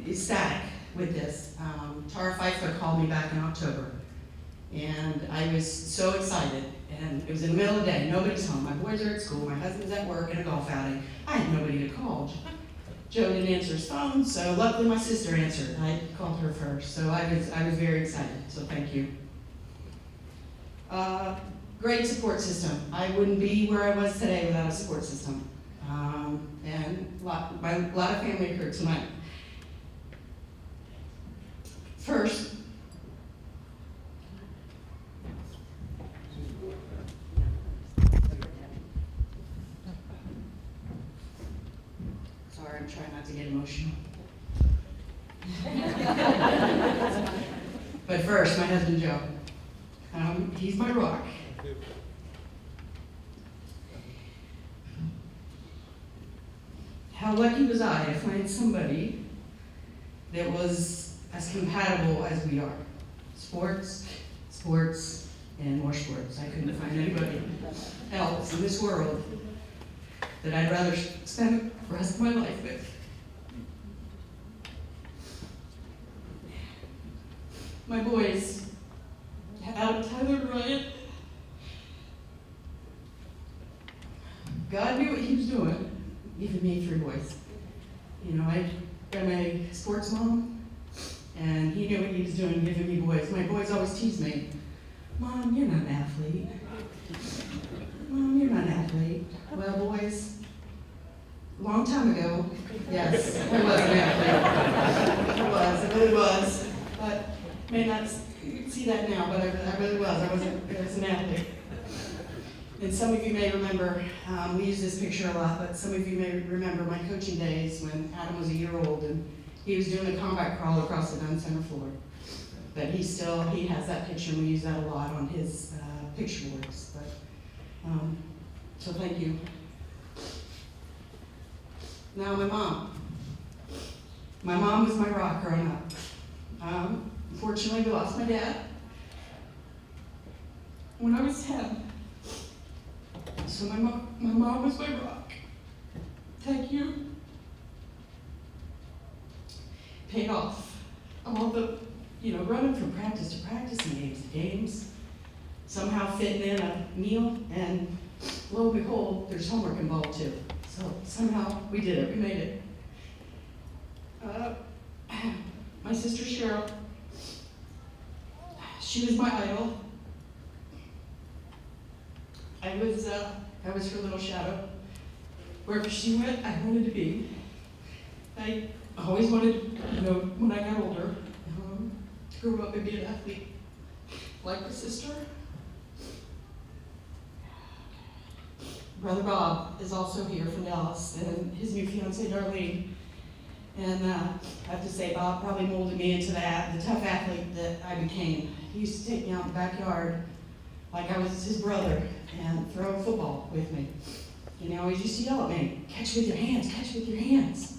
ecstatic with this. Tara Pfeiffer called me back in October, and I was so excited. And it was in the middle of the day. Nobody's home. My boys are at school. My husband's at work in a golf outing. I had nobody to call. Joe didn't answer his phone, so luckily my sister answered. I called her first, so I was very excited. So thank you. Great support system. I wouldn't be where I was today without a support system. And a lot of family occurred tonight. First, sorry, I'm trying not to get emotional. But first, my husband Joe. He's my rock. How lucky was I to find somebody that was as compatible as we are. Sports, and more sports. I couldn't find anybody else in this world that I'd rather spend the rest of my life with. My boys, Adam, Tyler, and Ryan, God knew what he was doing, giving me 3 boys. I'm a sports mom, and he knew what he was doing, giving me boys. My boys always tease me, Mom, you're not an athlete. Mom, you're not an athlete. Well, boys, a long time ago, yes, I was an athlete. I really was. But may not see that now, but I really was. I was an athlete. And some of you may remember, we use this picture a lot, but some of you may remember my coaching days when Adam was a year old and he was doing a combat crawl across the Dunn Center floor. But he has that picture, and we use that a lot on his picture boards. But So thank you. Now my mom. My mom was my rock growing up. Unfortunately, we lost my dad when I was 10. So my mom was my rock. Thank you. Paid off. All the, running from practice to practice and games to games, somehow fitting in a meal, and lo and behold, there's homework involved too. So somehow we did it, we made it. My sister Cheryl, she was my idol. I was her little shadow. Wherever she went, I wanted to be. I always wanted, when I got older, to grow up and be an athlete, like my sister. Brother Bob is also here from Dallas, and his new fiancée, Darlene. And I have to say, Bob probably molded me into the tough athlete that I became. He used to take me out in the backyard like I was his brother and throw a football with me. And he always used to yell at me, "Catch with your hands, catch with your hands."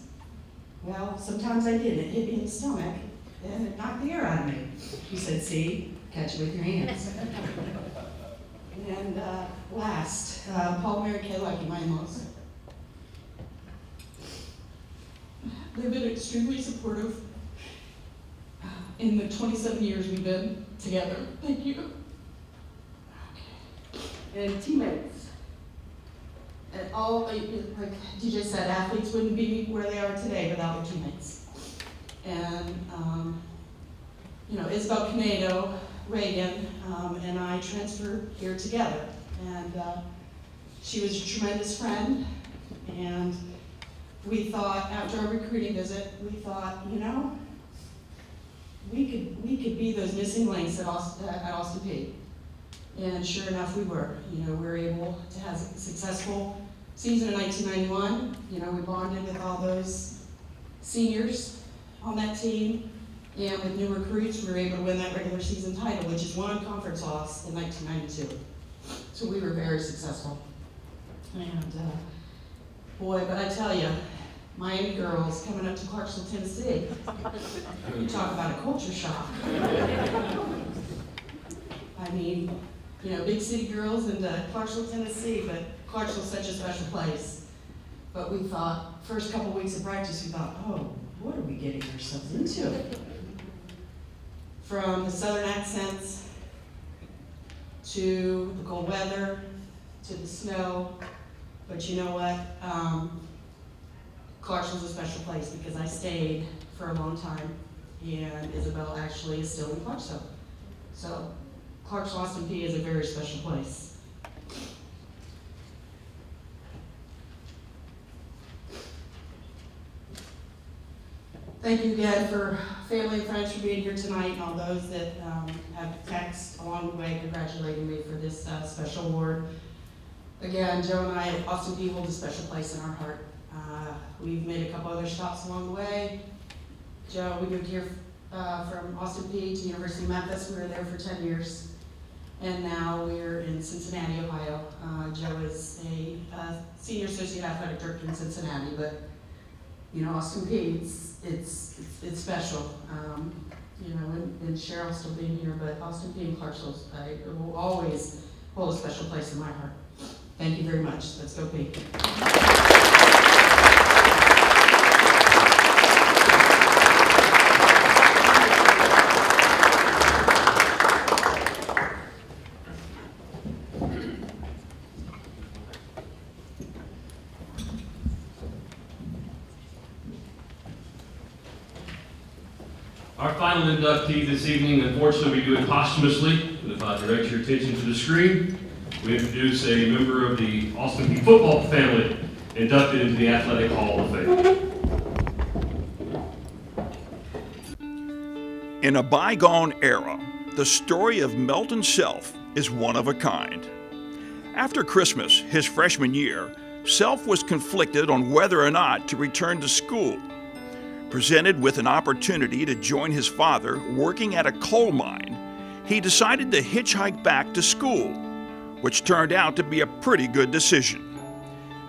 Well, sometimes I did. It hit me in the stomach, and it knocked the air out of me. He said, "See, catch it with your hands." And last, Paul, Mary Kay, Lucky, my in-laws. They've been extremely supportive in the 27 years we've been together. Thank you. Okay. And teammates. And all, like DJ said, athletes wouldn't be where they are today without their teammates. And, Isabel Canedo, Reagan, and I transferred here together. And she was a tremendous friend. And we thought, after our recruiting visit, we thought, we could be those missing links at Austin Peay. And sure enough, we were. We were able to have a successful season in 1991. We bonded with all those seniors on that team. And with new recruits, we were able to win that regular season title, which is one conference loss in 1992. So we were very successful. And boy, but I tell you, Miami girls coming up to Clarksville, Tennessee. You talk about a culture shock. I mean, big city girls in Clarksville, Tennessee, but Clarksville's such a special place. But we thought, first couple weeks of practice, we thought, oh, what are we getting ourselves into? From the southern accents, to the cold weather, to the snow. But you know what? Clarksville's a special place because I stayed for a long time, and Isabel actually is still in Clarksville. So Clarksville, Austin Peay is a very special place. Thank you again for family and friends for being here tonight, and all those that have texted along the way congratulating me for this special award. Again, Joe and I at Austin Peay hold a special place in our heart. We've made a couple other stops along the way. Joe, we moved here from Austin Peay to University of Memphis. We were there for 10 years. And now we're in Cincinnati, Ohio. Joe is a senior associate athletic director in Cincinnati, but Austin Peay, it's special. And Cheryl still being here, but Austin Peay and Clarksville, I will always hold a special place in my heart. Thank you very much. Let's go Peay. Our final inductee this evening, unfortunately, we do it posthumously. But if I direct your attention to the screen, we introduce a member of the Austin Peay football family inducted into the Athletic Hall of Fame. In a bygone era, the story of Melton Self is one of a kind. After Christmas, his freshman year, Self was conflicted on whether or not to return to school. Presented with an opportunity to join his father working at a coal mine, he decided to hitchhike back to school. which turned out to be a pretty good decision.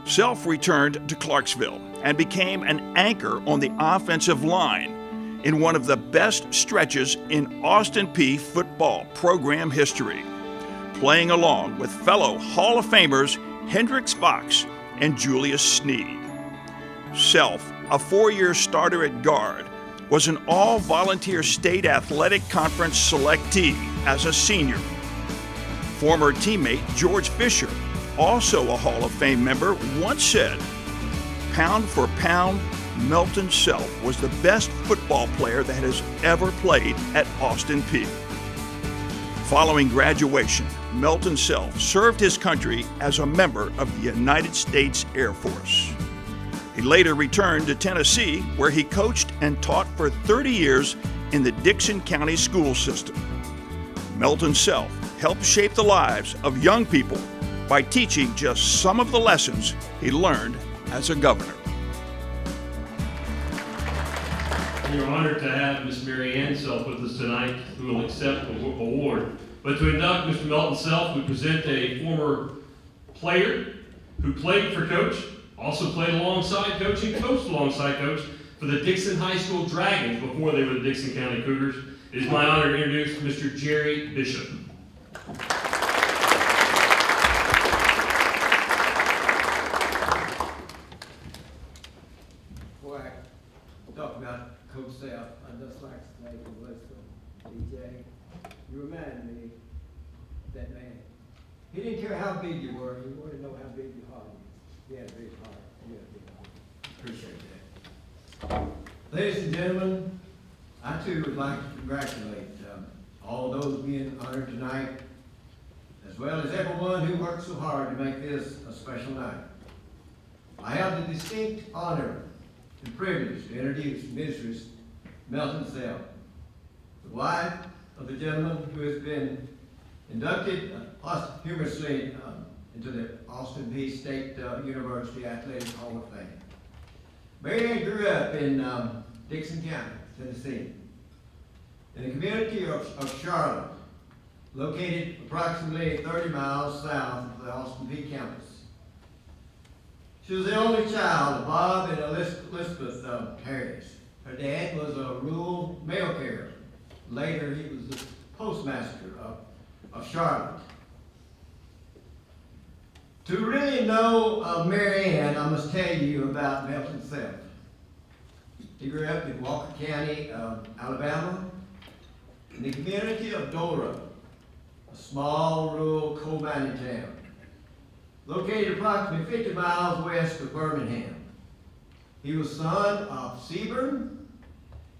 Self returned to Clarksville and became an anchor on the offensive line in one of the best stretches in Austin Peay football program history, playing along with fellow Hall of Famers Hendrix Fox and Julius Sneed. Self, a 4-year starter at guard, was an all-volunteer state athletic conference selectee as a senior. Former teammate George Fisher, also a Hall of Fame member, once said, "Pound for pound, Melton Self was the best football player that has ever played at Austin Peay." Following graduation, Melton Self served his country as a member of the United States Air Force. He later returned to Tennessee, where he coached and taught for 30 years in the Dickson County school system. Melton Self helped shape the lives of young people by teaching just some of the lessons he learned as a governor. We are honored to have Miss Mary Ann Self with us tonight, who will accept the award. But to induct Mr. Melton Self, we present a former player who played for Coach, also played alongside Coach and coached alongside Coach for the Dickson High School Dragons before they were the Dickson County Cougars. It is my honor to introduce Mr. Jerry Bishop. Before I talk about Coach Self, I'd just like to say to listen, DJ, you remind me of that man. He didn't care how big you were, he wanted to know how big your heart is. He had a big heart. He had a big heart. Appreciate that. Ladies and gentlemen, I too would like to congratulate all those being honored tonight, as well as everyone who worked so hard to make this a special night. I have the distinct honor and privilege to introduce Mrs. Melton Self, the wife of the gentleman who has been inducted posthumously into the Austin Peay State University Athletic Hall of Fame. Mary Ann grew up in Dickson County, Tennessee, in the community of Charlotte, located approximately 30 miles south of the Austin Peay campus. She was the only child of Bob and Elizabeth Harris. Her dad was a rural mail carrier. Later, he was the postmaster of Charlotte. To really know Mary Ann, I must tell you about Melton Self. He grew up in Walker County, Alabama, in the community of Dora, a small rural coal mining town, located approximately 50 miles west of Birmingham. He was son of Seaburn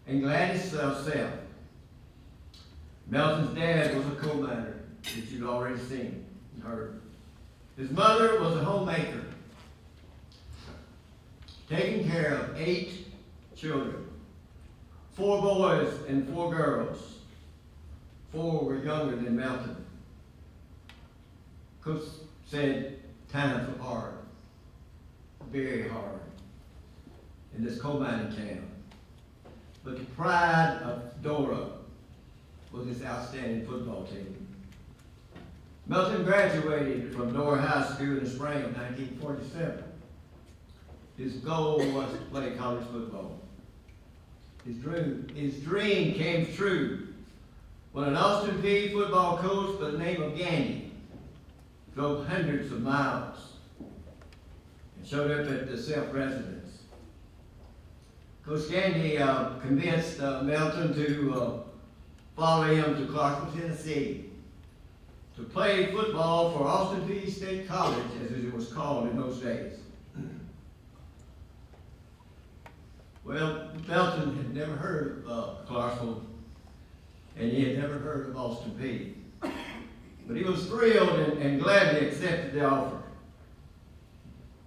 and Gladys Self. Melton's dad was a coal miner, that you've already seen and heard. His mother was a homemaker, taking care of 8 children, 4 boys and 4 girls. 4 were younger than Melton. Coach said times were hard, very hard, in this coal mining town. But the pride of Dora was this outstanding football team. Melton graduated from Dora High School in the spring of 1947. His goal was to play college football. His dream came true when an Austin Peay football coach by the name of Gandy drove hundreds of miles and showed up at the Self residence. Coach Gandy convinced Melton to follow him to Clarksville, Tennessee, to play football for Austin Peay State College, as it was called in those days. Well, Melton had never heard of Clarksville, and he had never heard of Austin Peay. But he was thrilled and gladly accepted the offer.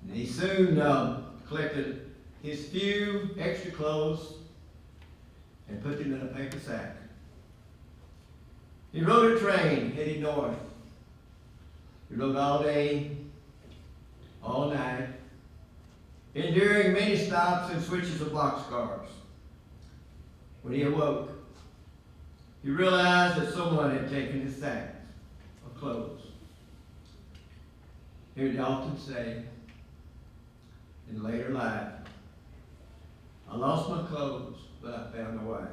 And he soon collected his few extra clothes and put them in a paper sack. He rode a train heading north. He rode all day, all night, enduring many stops and switches of boxcars. When he awoke, he realized that someone had taken his sack of clothes. heard it often say in later life, I lost my clothes, but I found a wife.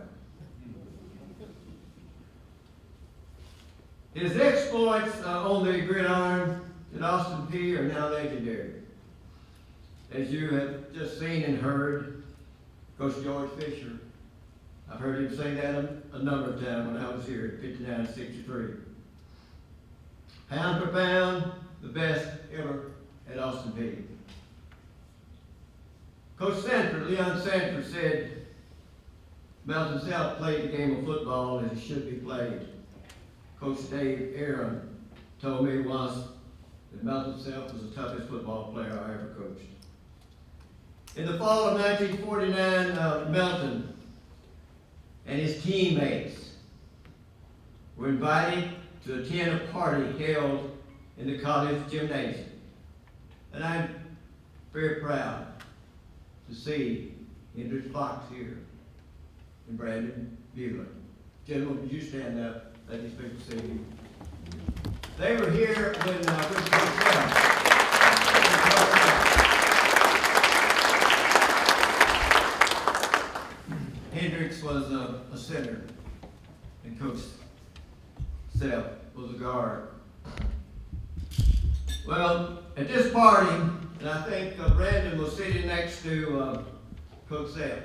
His exploits on the gridiron at Austin Peay are now legendary. As you have just seen and heard, Coach George Fisher, I've heard him say that a number of times when I was here at 59-63. Pound for pound, the best ever at Austin Peay. Coach Sanford, Leon Sanford, said Mountain South played the game of football as it should be played. Coach Dave Aaron told me once that Mountain South was the toughest football player I ever coached. In the fall of 1949, Melton and his teammates were invited to attend a party held in the college gymnasium. And I'm very proud to see Hendrix Fox here and Brandon Bueller. Gentlemen, would you stand up? Let these people see you. They were here when Hendrix was a center, and Coach Self was a guard. Well, at this party, and I think Brandon was sitting next to Coach Self,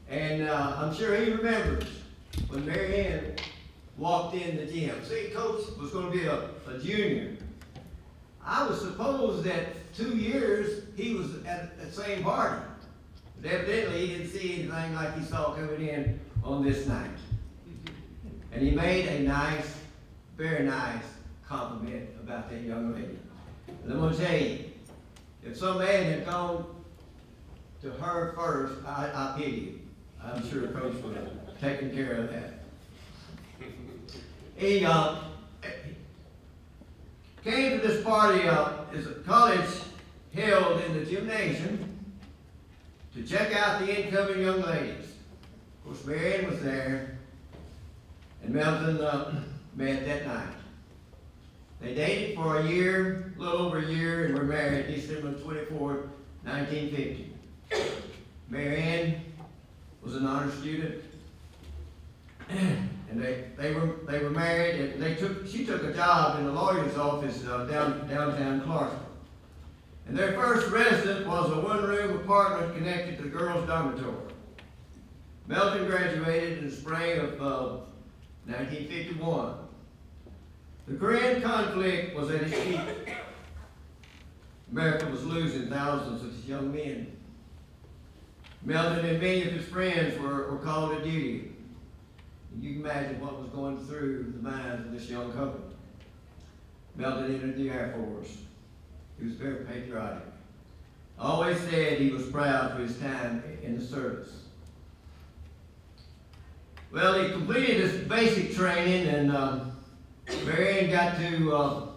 and I'm sure he remembers when Mary Ann walked in the gym. See, Coach was going to be a junior. I was supposed that 2 years he was at the same party. But evidently he didn't see anything like he saw coming in on this night. And he made a nice, very nice compliment about that young lady. And I'm going to tell you, if some man had gone to her first, I pity you. I'm sure Coach would have taken care of that. He came to this party as a college held in the gymnasium to check out the incoming young ladies. Of course, Mary Ann was there, and Melton met that night. They dated for a year, a little over a year, and were married December 24th, 1950. Mary Ann was an honor student, and they were married, and she took a job in a lawyer's office downtown Clarksville. And their first residence was a one-room apartment connected to the girls' dormitory. Melton graduated in the spring of 1951. The Korean conflict was at its peak. America was losing thousands of young men. Melton and many of his friends were called to duty. And you can imagine what was going through the minds of this young couple. Melton entered the Air Force. He was very patriotic. Always said he was proud for his time in the service. Well, he completed his basic training, and Mary Ann got to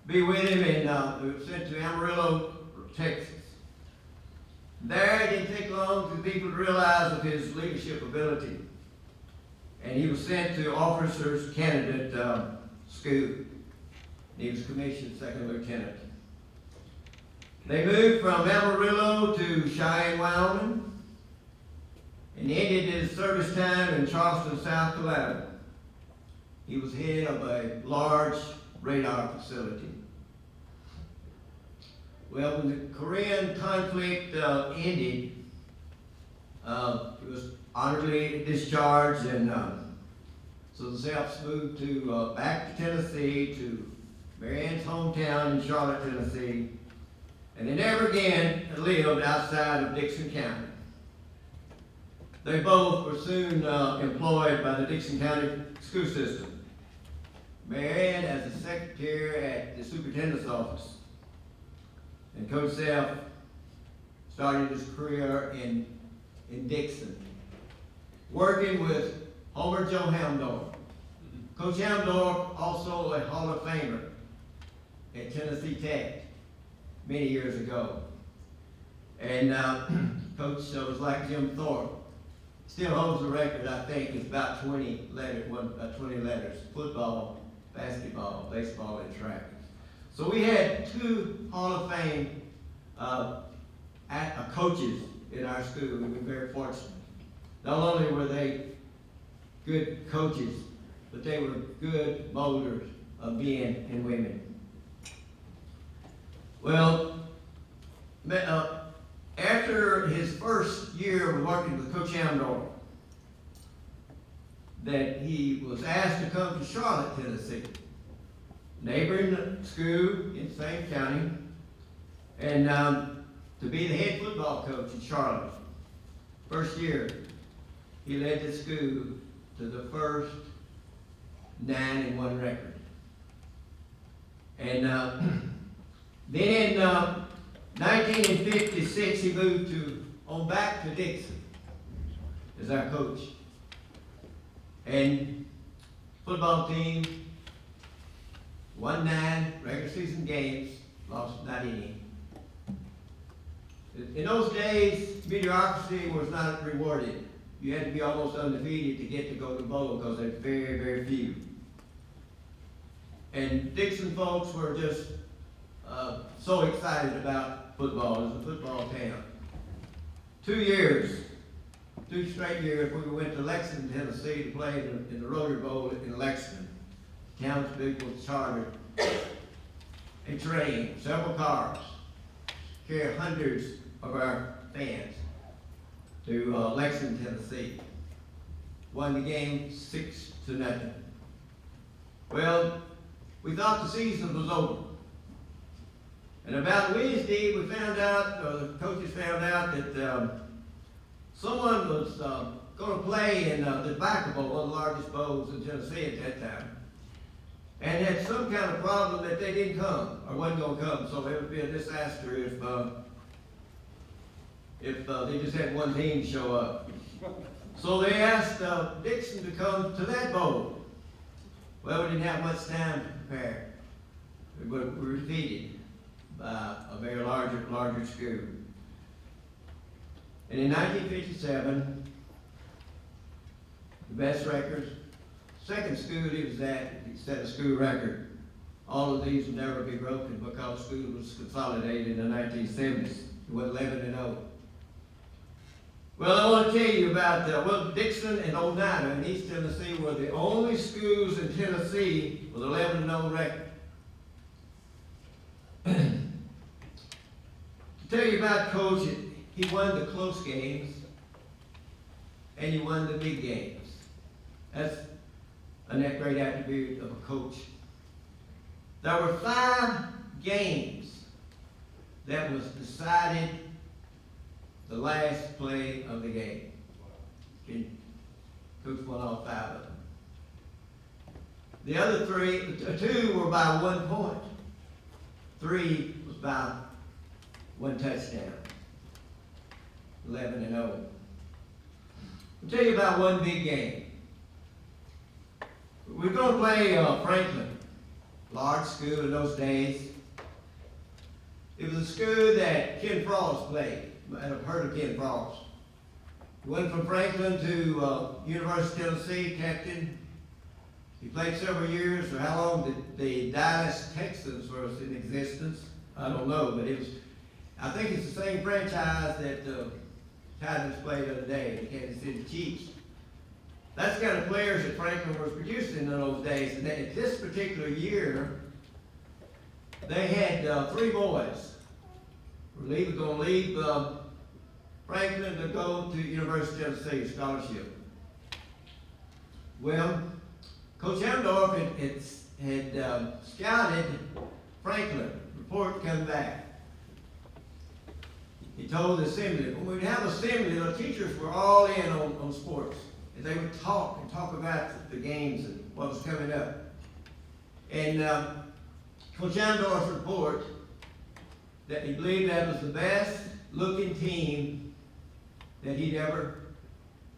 be with him and was sent to Amarillo, Texas. There, it didn't take long for people to realize of his leadership ability. And he was sent to officers candidate school. And he was commissioned second lieutenant. They moved from Amarillo to Cheyenne, Wyoming, and ended his service time in Charleston, South Carolina. He was head of a large radar facility. Well, when the Korean conflict ended, he was honorably discharged, and so the Selfs moved to back to Tennessee, to Mary Ann's hometown in Charlotte, Tennessee, and they never again lived outside of Dickson County. They both were soon employed by the Dickson County school system. Mary Ann as a secretary at the superintendent's office. And Coach Self started his career in Dixon, working with Homer Joe Hamdorf. Coach Hamdorf, also a Hall of Famer at Tennessee Tech many years ago. And Coach was like Jim Thorpe. Still holds the record, I think, it's about 20 letters, football, basketball, baseball, and track. So we had 2 Hall of Fame coaches in our school. We were very fortunate. Not only were they good coaches, but they were good molders of men and women. Well, after his first year working with Coach Amdor, that he was asked to come to Charlotte, Tennessee, neighboring school in the same county, and to be the head football coach in Charlotte. First year, he led the school to the first 9-1 record. And then in 1956, he moved back to Dixon as our coach. And football team won 9 regular season games, lost not any. In those days, mediocrity was not rewarded. You had to be almost undefeated to get to go to bowl because there's very, very few. And Dixon folks were just so excited about football. It was a football town. 2 straight years, we went to Lexington, Tennessee to play in the Rotary Bowl in Lexington. The town's big was chartered and trained several cars, carried hundreds of our fans to Lexington, Tennessee. Won the game 6-0. Well, we thought the season was over. And about Wednesday, we found out, the coaches found out that someone was going to play in the Tobacco Bowl, one of the largest bowls in Tennessee at that time, and had some kind of problem that they didn't come, or wasn't going to come, so it would be a disaster if they just had one team show up. So they asked Dixon to come to that bowl. Well, we didn't have much time to prepare. We were defeated by a very larger school. And in 1957, the best records, second school he was at, he set a school record. All of these will never be broken because school was consolidated in the 1970s. It was 11-0. Well, I want to tell you about Dixon and Oneida in East Tennessee were the only schools in Tennessee with 11-0 record. To tell you about Coach, he won the close games and he won the big games. That's a great attribute of a coach. There were 5 games that was decided the last play of the game. Coach won all 5 of them. The other 2 were by 1 point. 3 was by 1 touchdown. 11-0. I'll tell you about one big game. We're going to play Franklin, large school in those days. It was a school that Ken Frost played. I've heard of Ken Frost. He went from Franklin to University of Tennessee, captain. He played several years. For how long the Dallas Texans was in existence, I don't know, but I think it's the same franchise that Titans played the other day, the Kansas City Chiefs. That's the kind of players that Franklin was producing in those days. And this particular year, they had 3 boys. We're going to leave Franklin to go to University of Tennessee, scholarship. Well, Coach Amdorf had scouted Franklin. Report come back. He told the assembly, when we'd have assembly, the teachers were all in on sports. And they would talk about the games and what was coming up. And Coach Amdorf's report that he believed that was the best looking team that he'd ever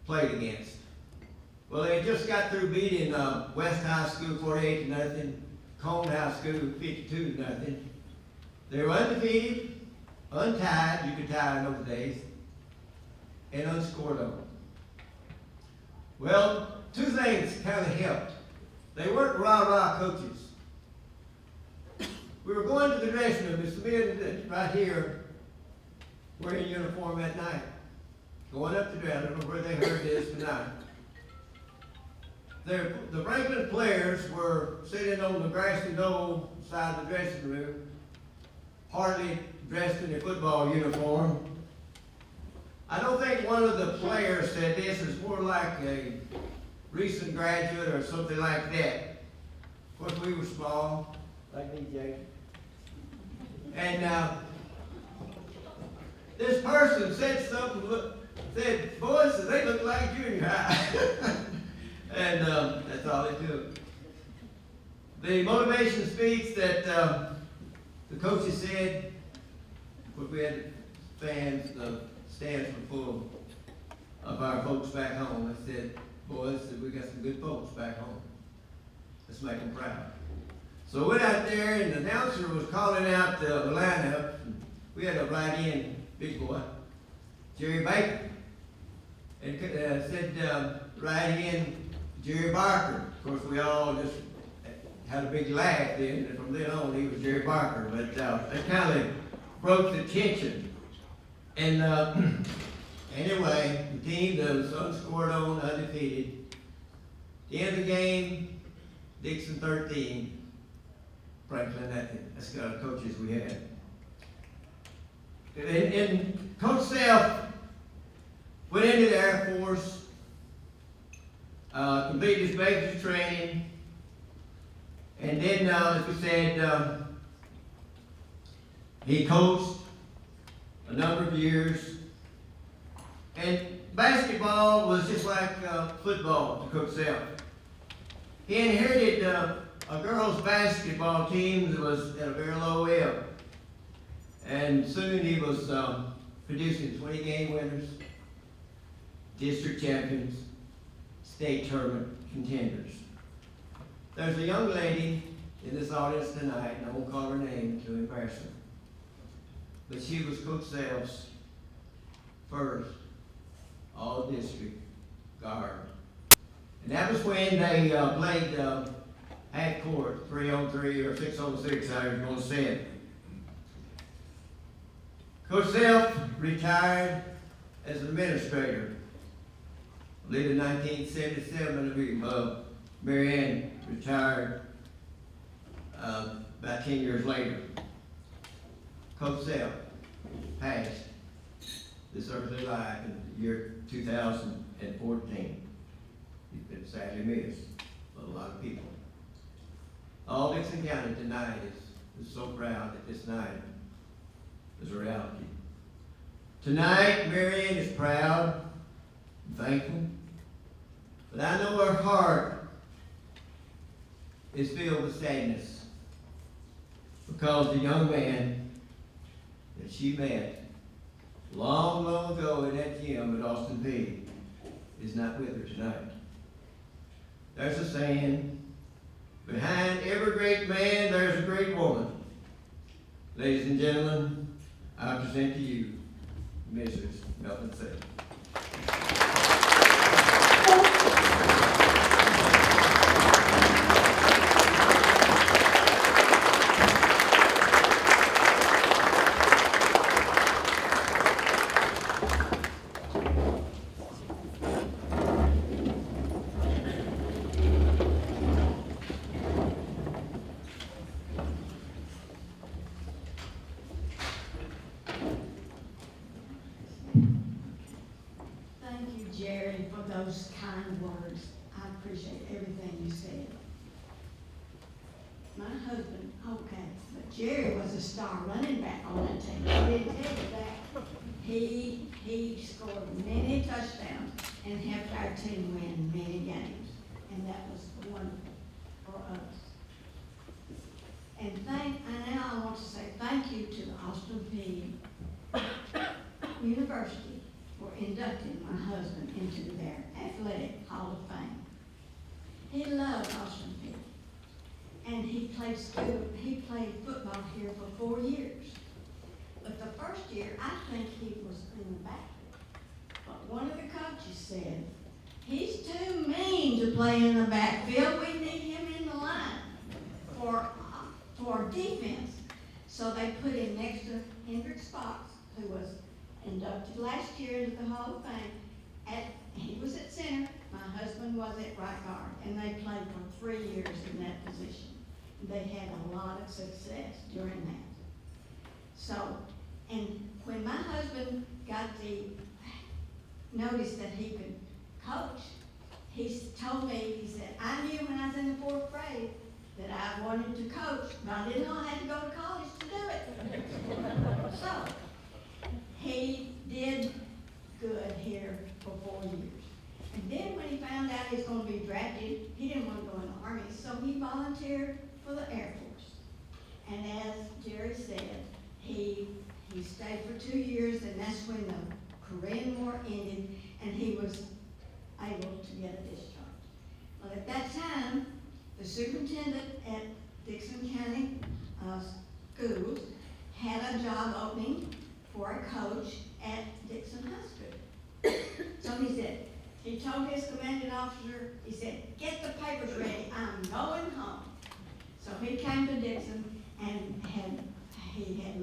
played against. Well, they had just got through beating West High School 48-0, Cone High School 52-0. They were undefeated, untied, you could tie in those days, and unscored on. Well, 2 things kind of helped. They weren't rah-rah coaches. We were going to the dressing room, it's the men that right here wearing uniform at night. Going up the dressing room where they heard this tonight. The Franklin players were sitting on the grassy knoll side of the dressing room, hardly dressed in their football uniform. I don't think one of the players said this is more like a recent graduate or something like that. Of course, we were small, like DJ. And this person said something, said, boys, they look like junior high. And that's all it took. The motivation speech that the coaches said, because we had fans, the stands were full of our folks back home. I said, boys, we got some good folks back home. Let's make them proud. So I went out there and the announcer was calling out the lineup. We had a right-in big boy, Jerry Baker. And said right-in Jerry Barker. Of course, we all just had a big laugh then, and from then on, he was Jerry Barker. But that kind of broke the tension. And anyway, the team that was unscored on, undefeated. At the end of the game, Dixon 13, Franklin nothing. That's the coaches we had. And Coach Self went into the Air Force, completed his basic training, and then, as we said, he coached a number of years. And basketball was just like football to Coach Self. He inherited a girls' basketball team that was at a very low ebb. And soon he was producing 20 game winners, district champions, state tournament contenders. There's a young lady in this audience tonight, and I won't call her name to embarrass her, but she was Coach Self's first all-district guard. And that was when they played half court, 3-on-3 or 6-on-6, however you're going to say it. Coach Self retired as an administrator. I believe in 1977, Mary Ann retired about 10 years later. Coach Self passed this earthly life in the year 2014. He's been sadly missed by a lot of people. All Dixon County tonight is so proud that this night is a reality. Tonight, Mary Ann is proud and thankful, but I know her heart is filled with sadness because the young man that she met long, long ago in that gym at Austin Peay is not with her tonight. There's a saying, behind every great man, there's a great woman. Ladies and gentlemen, I present to you Mrs. Melvin Self. Thank you, Jerry, for those kind words. I appreciate everything you said. My husband, okay, but Jerry was a star running back on that team. I didn't tell you that. He scored many touchdowns and helped our team win many games. And that was wonderful for us. And now I want to say thank you to the Austin Peay University for inducting my husband into their Athletic Hall of Fame. He loved Austin Peay, and he played football here for 4 years. But the first year, I think he was in the backfield. But one of the coaches said, he's too mean to play in the backfield. We need him in the line for defense. So they put him next to Hendrix Fox, who was inducted last year into the Hall of Fame. He was at center, my husband was at right guard, and they played for 3 years in that position. They had a lot of success during that. So, and when my husband got the notice that he could coach, he told me, he said, I knew when I was in the 4th grade that I wanted to coach, but I didn't know I had to go to college to do it. So, he did good here for 4 years. And then when he found out he was going to be drafted, he didn't want to go in the Army, so he volunteered for the Air Force. And as Jerry said, he stayed for 2 years, and that's when the Korean War ended, and he was able to get a discharge. Well, at that time, the superintendent at Dixon County Schools had a job opening for a coach at Dixon High School. So he told his commanding officer, he said, get the papers ready, I'm going home. So he came to Dixon, and he had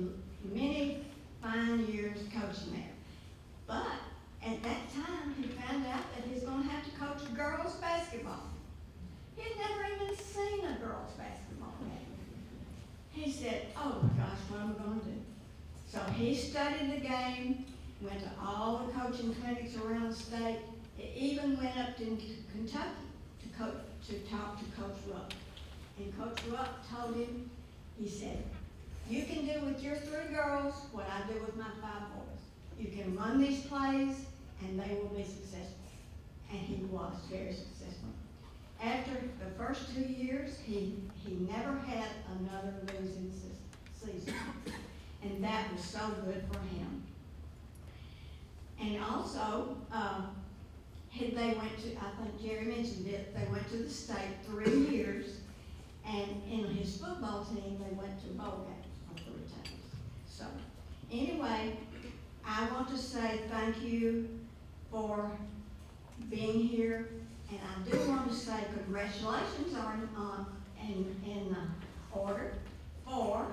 many fine years coaching there. But at that time, he found out that he was going to have to coach girls basketball. He had never even seen a girls basketball game. He said, oh my gosh, what am I going to do? So he studied the game, went to all the coaching clinics around the state. He even went up to Kentucky to talk to Coach Rupp. And Coach Rupp told him, he said, you can do with your 3 girls what I do with my 5 boys. You can run these plays, and they will be successful. And he was very successful. After the first 2 years, he never had another losing season. And that was so good for him. And also, they went to, I think Jerry mentioned it, they went to the state 3 years, and in his football team, they went to bowl games 3 times. So, anyway, I want to say thank you for being here, and I do want to say congratulations on in order for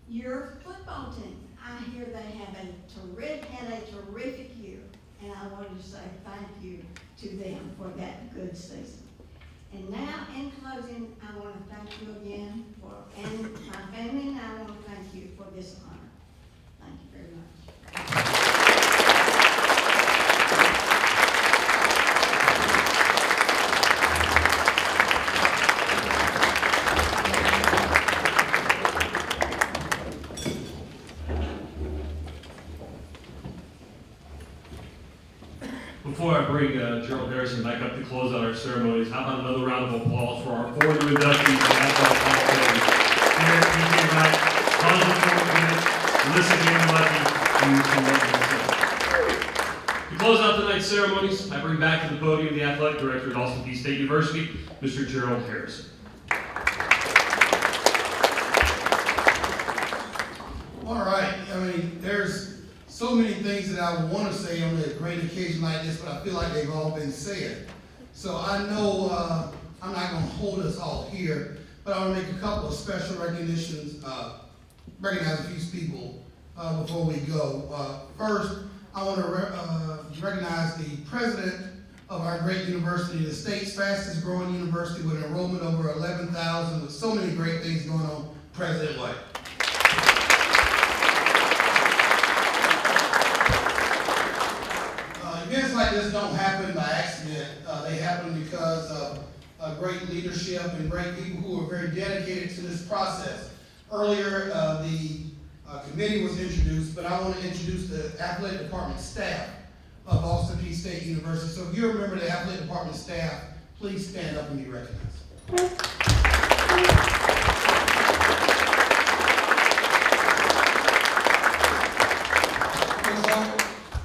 your football team. I hear they have had a terrific year, and I wanted to say thank you to them for that good season. And now, in closing, I want to thank you again and my family, and I want to thank you for this honor. Thank you very much. Before I bring Gerald Harrison back up to close out our ceremonies, how about another round of applause for our 4 new inductees to the Athletic Hall of Fame? Here, PJ Wright, Jonathan Fortman, Melissa Gamblewicki, and to close out tonight's ceremonies, I bring back to the podium the athletic director at Austin Peay State University, Mr. Gerald Harrison. All right, I mean, there's so many things that I want to say on a great occasion like this, but I feel like they've all been said. So I know I'm not going to hold us all here, but I want to make a couple of special recognitions, recognize a few people before we go. First, I want to recognize the president of our great university, the state's fastest growing university with enrollment over 11,000, with so many great things going on, President White. Events like this don't happen by accident. They happen because of great leadership and great people who are very dedicated to this process. Earlier, the committee was introduced, but I want to introduce the athletic department staff of Austin Peay State University. So if you're a member of the athletic department staff, please stand up and be recognized.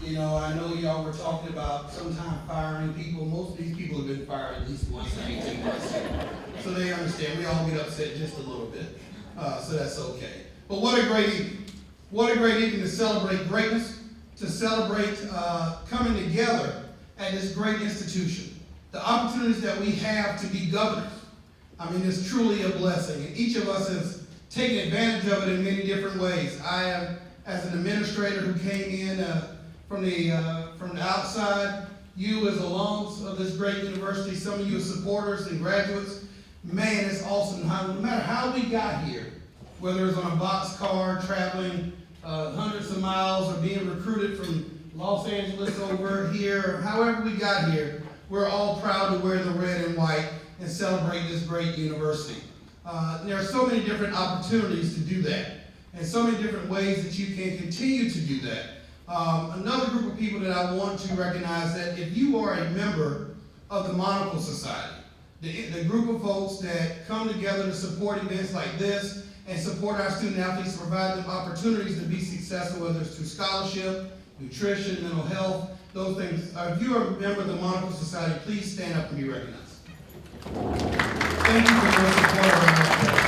You know, I know y'all were talking about sometime firing people. Most of these people have been fired at least once in 18 months. So they understand. We all get upset just a little bit. So that's okay. But what a great evening. What a great evening to celebrate greatness, to celebrate coming together at this great institution. The opportunities that we have to be governors. I mean, it's truly a blessing. And each of us taken advantage of it in many different ways. I have, as an administrator who came in from the outside, you as alums of this great university, some of you as supporters and graduates, man, it's awesome how, no matter how we got here, whether it's on a boxcar traveling hundreds of miles or being recruited from Los Angeles over here, however we got here, we're all proud to wear the red and white and celebrate this great university. There are so many different opportunities to do that, and so many different ways that you can continue to do that. Another group of people that I want to recognize, that if you are a member of the Monocle Society, the group of folks that come together to support events like this and support our student athletes, to provide them opportunities to be successful, whether it's through scholarship, nutrition, mental health, those things. If you are a member of the Monocle Society, please stand up and be recognized. Thank you for your support around that.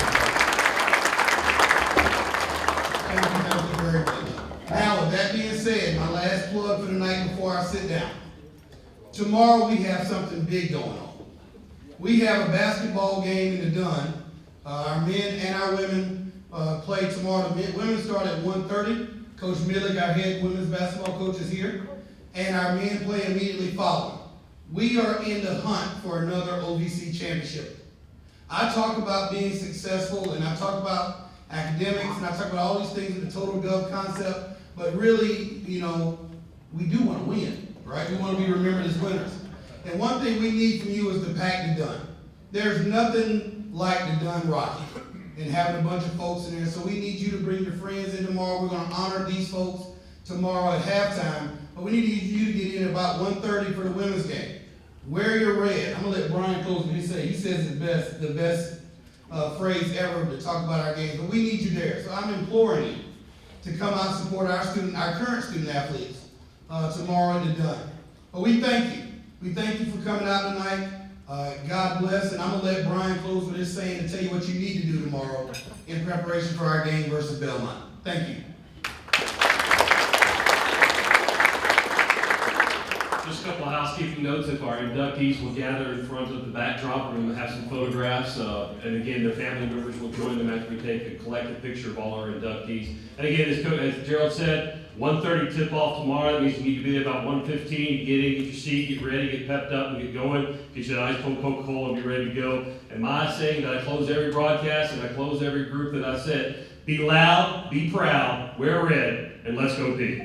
Thank you very much. Now, with that being said, my last plug for the night before I sit down. Tomorrow we have something big going on. We have a basketball game in the Dunn. Our men and our women play tomorrow. The women start at 1:30. Coach Midlick, our head women's basketball coach, is here. And our men play immediately following. We are in the hunt for another OVC championship. I talk about being successful, and I talk about academics, and I talk about all these things in the total gov concept, but really, you know, we do want to win, right? We want to be remembered as winners. And one thing we need from you is to pack the Dunn. There's nothing like the Dunn Rocky and having a bunch of folks in there, so we need you to bring your friends in tomorrow. We're going to honor these folks tomorrow at halftime, but we need you to get in about 1:30 for the women's game. Wear your red. I'm gonna let Brian close what he says. He says the best phrase ever to talk about our games, but we need you there. So I'm imploring you to come out and support our current student athletes tomorrow in the Dunn. But we thank you. We thank you for coming out tonight. God bless, and I'm gonna let Brian close with his saying to tell you what you need to do tomorrow in preparation for our game versus Belmont. Thank you. Just a couple of housekeeping notes. If our inductees will gather in front of the backdrop room and have some photographs, and again, their family members will join them after we take a collective picture of all our inductees. And again, as Gerald said, 1:30 tip-off tomorrow. That means you need to be there about 1:15. Get in, get your seat, get ready, get pepped up, and get going. Get your ice cold Coca-Cola and be ready to go. And my saying that I close every broadcast and I close every group that I said, be loud, be proud, wear red, and let's go Pete.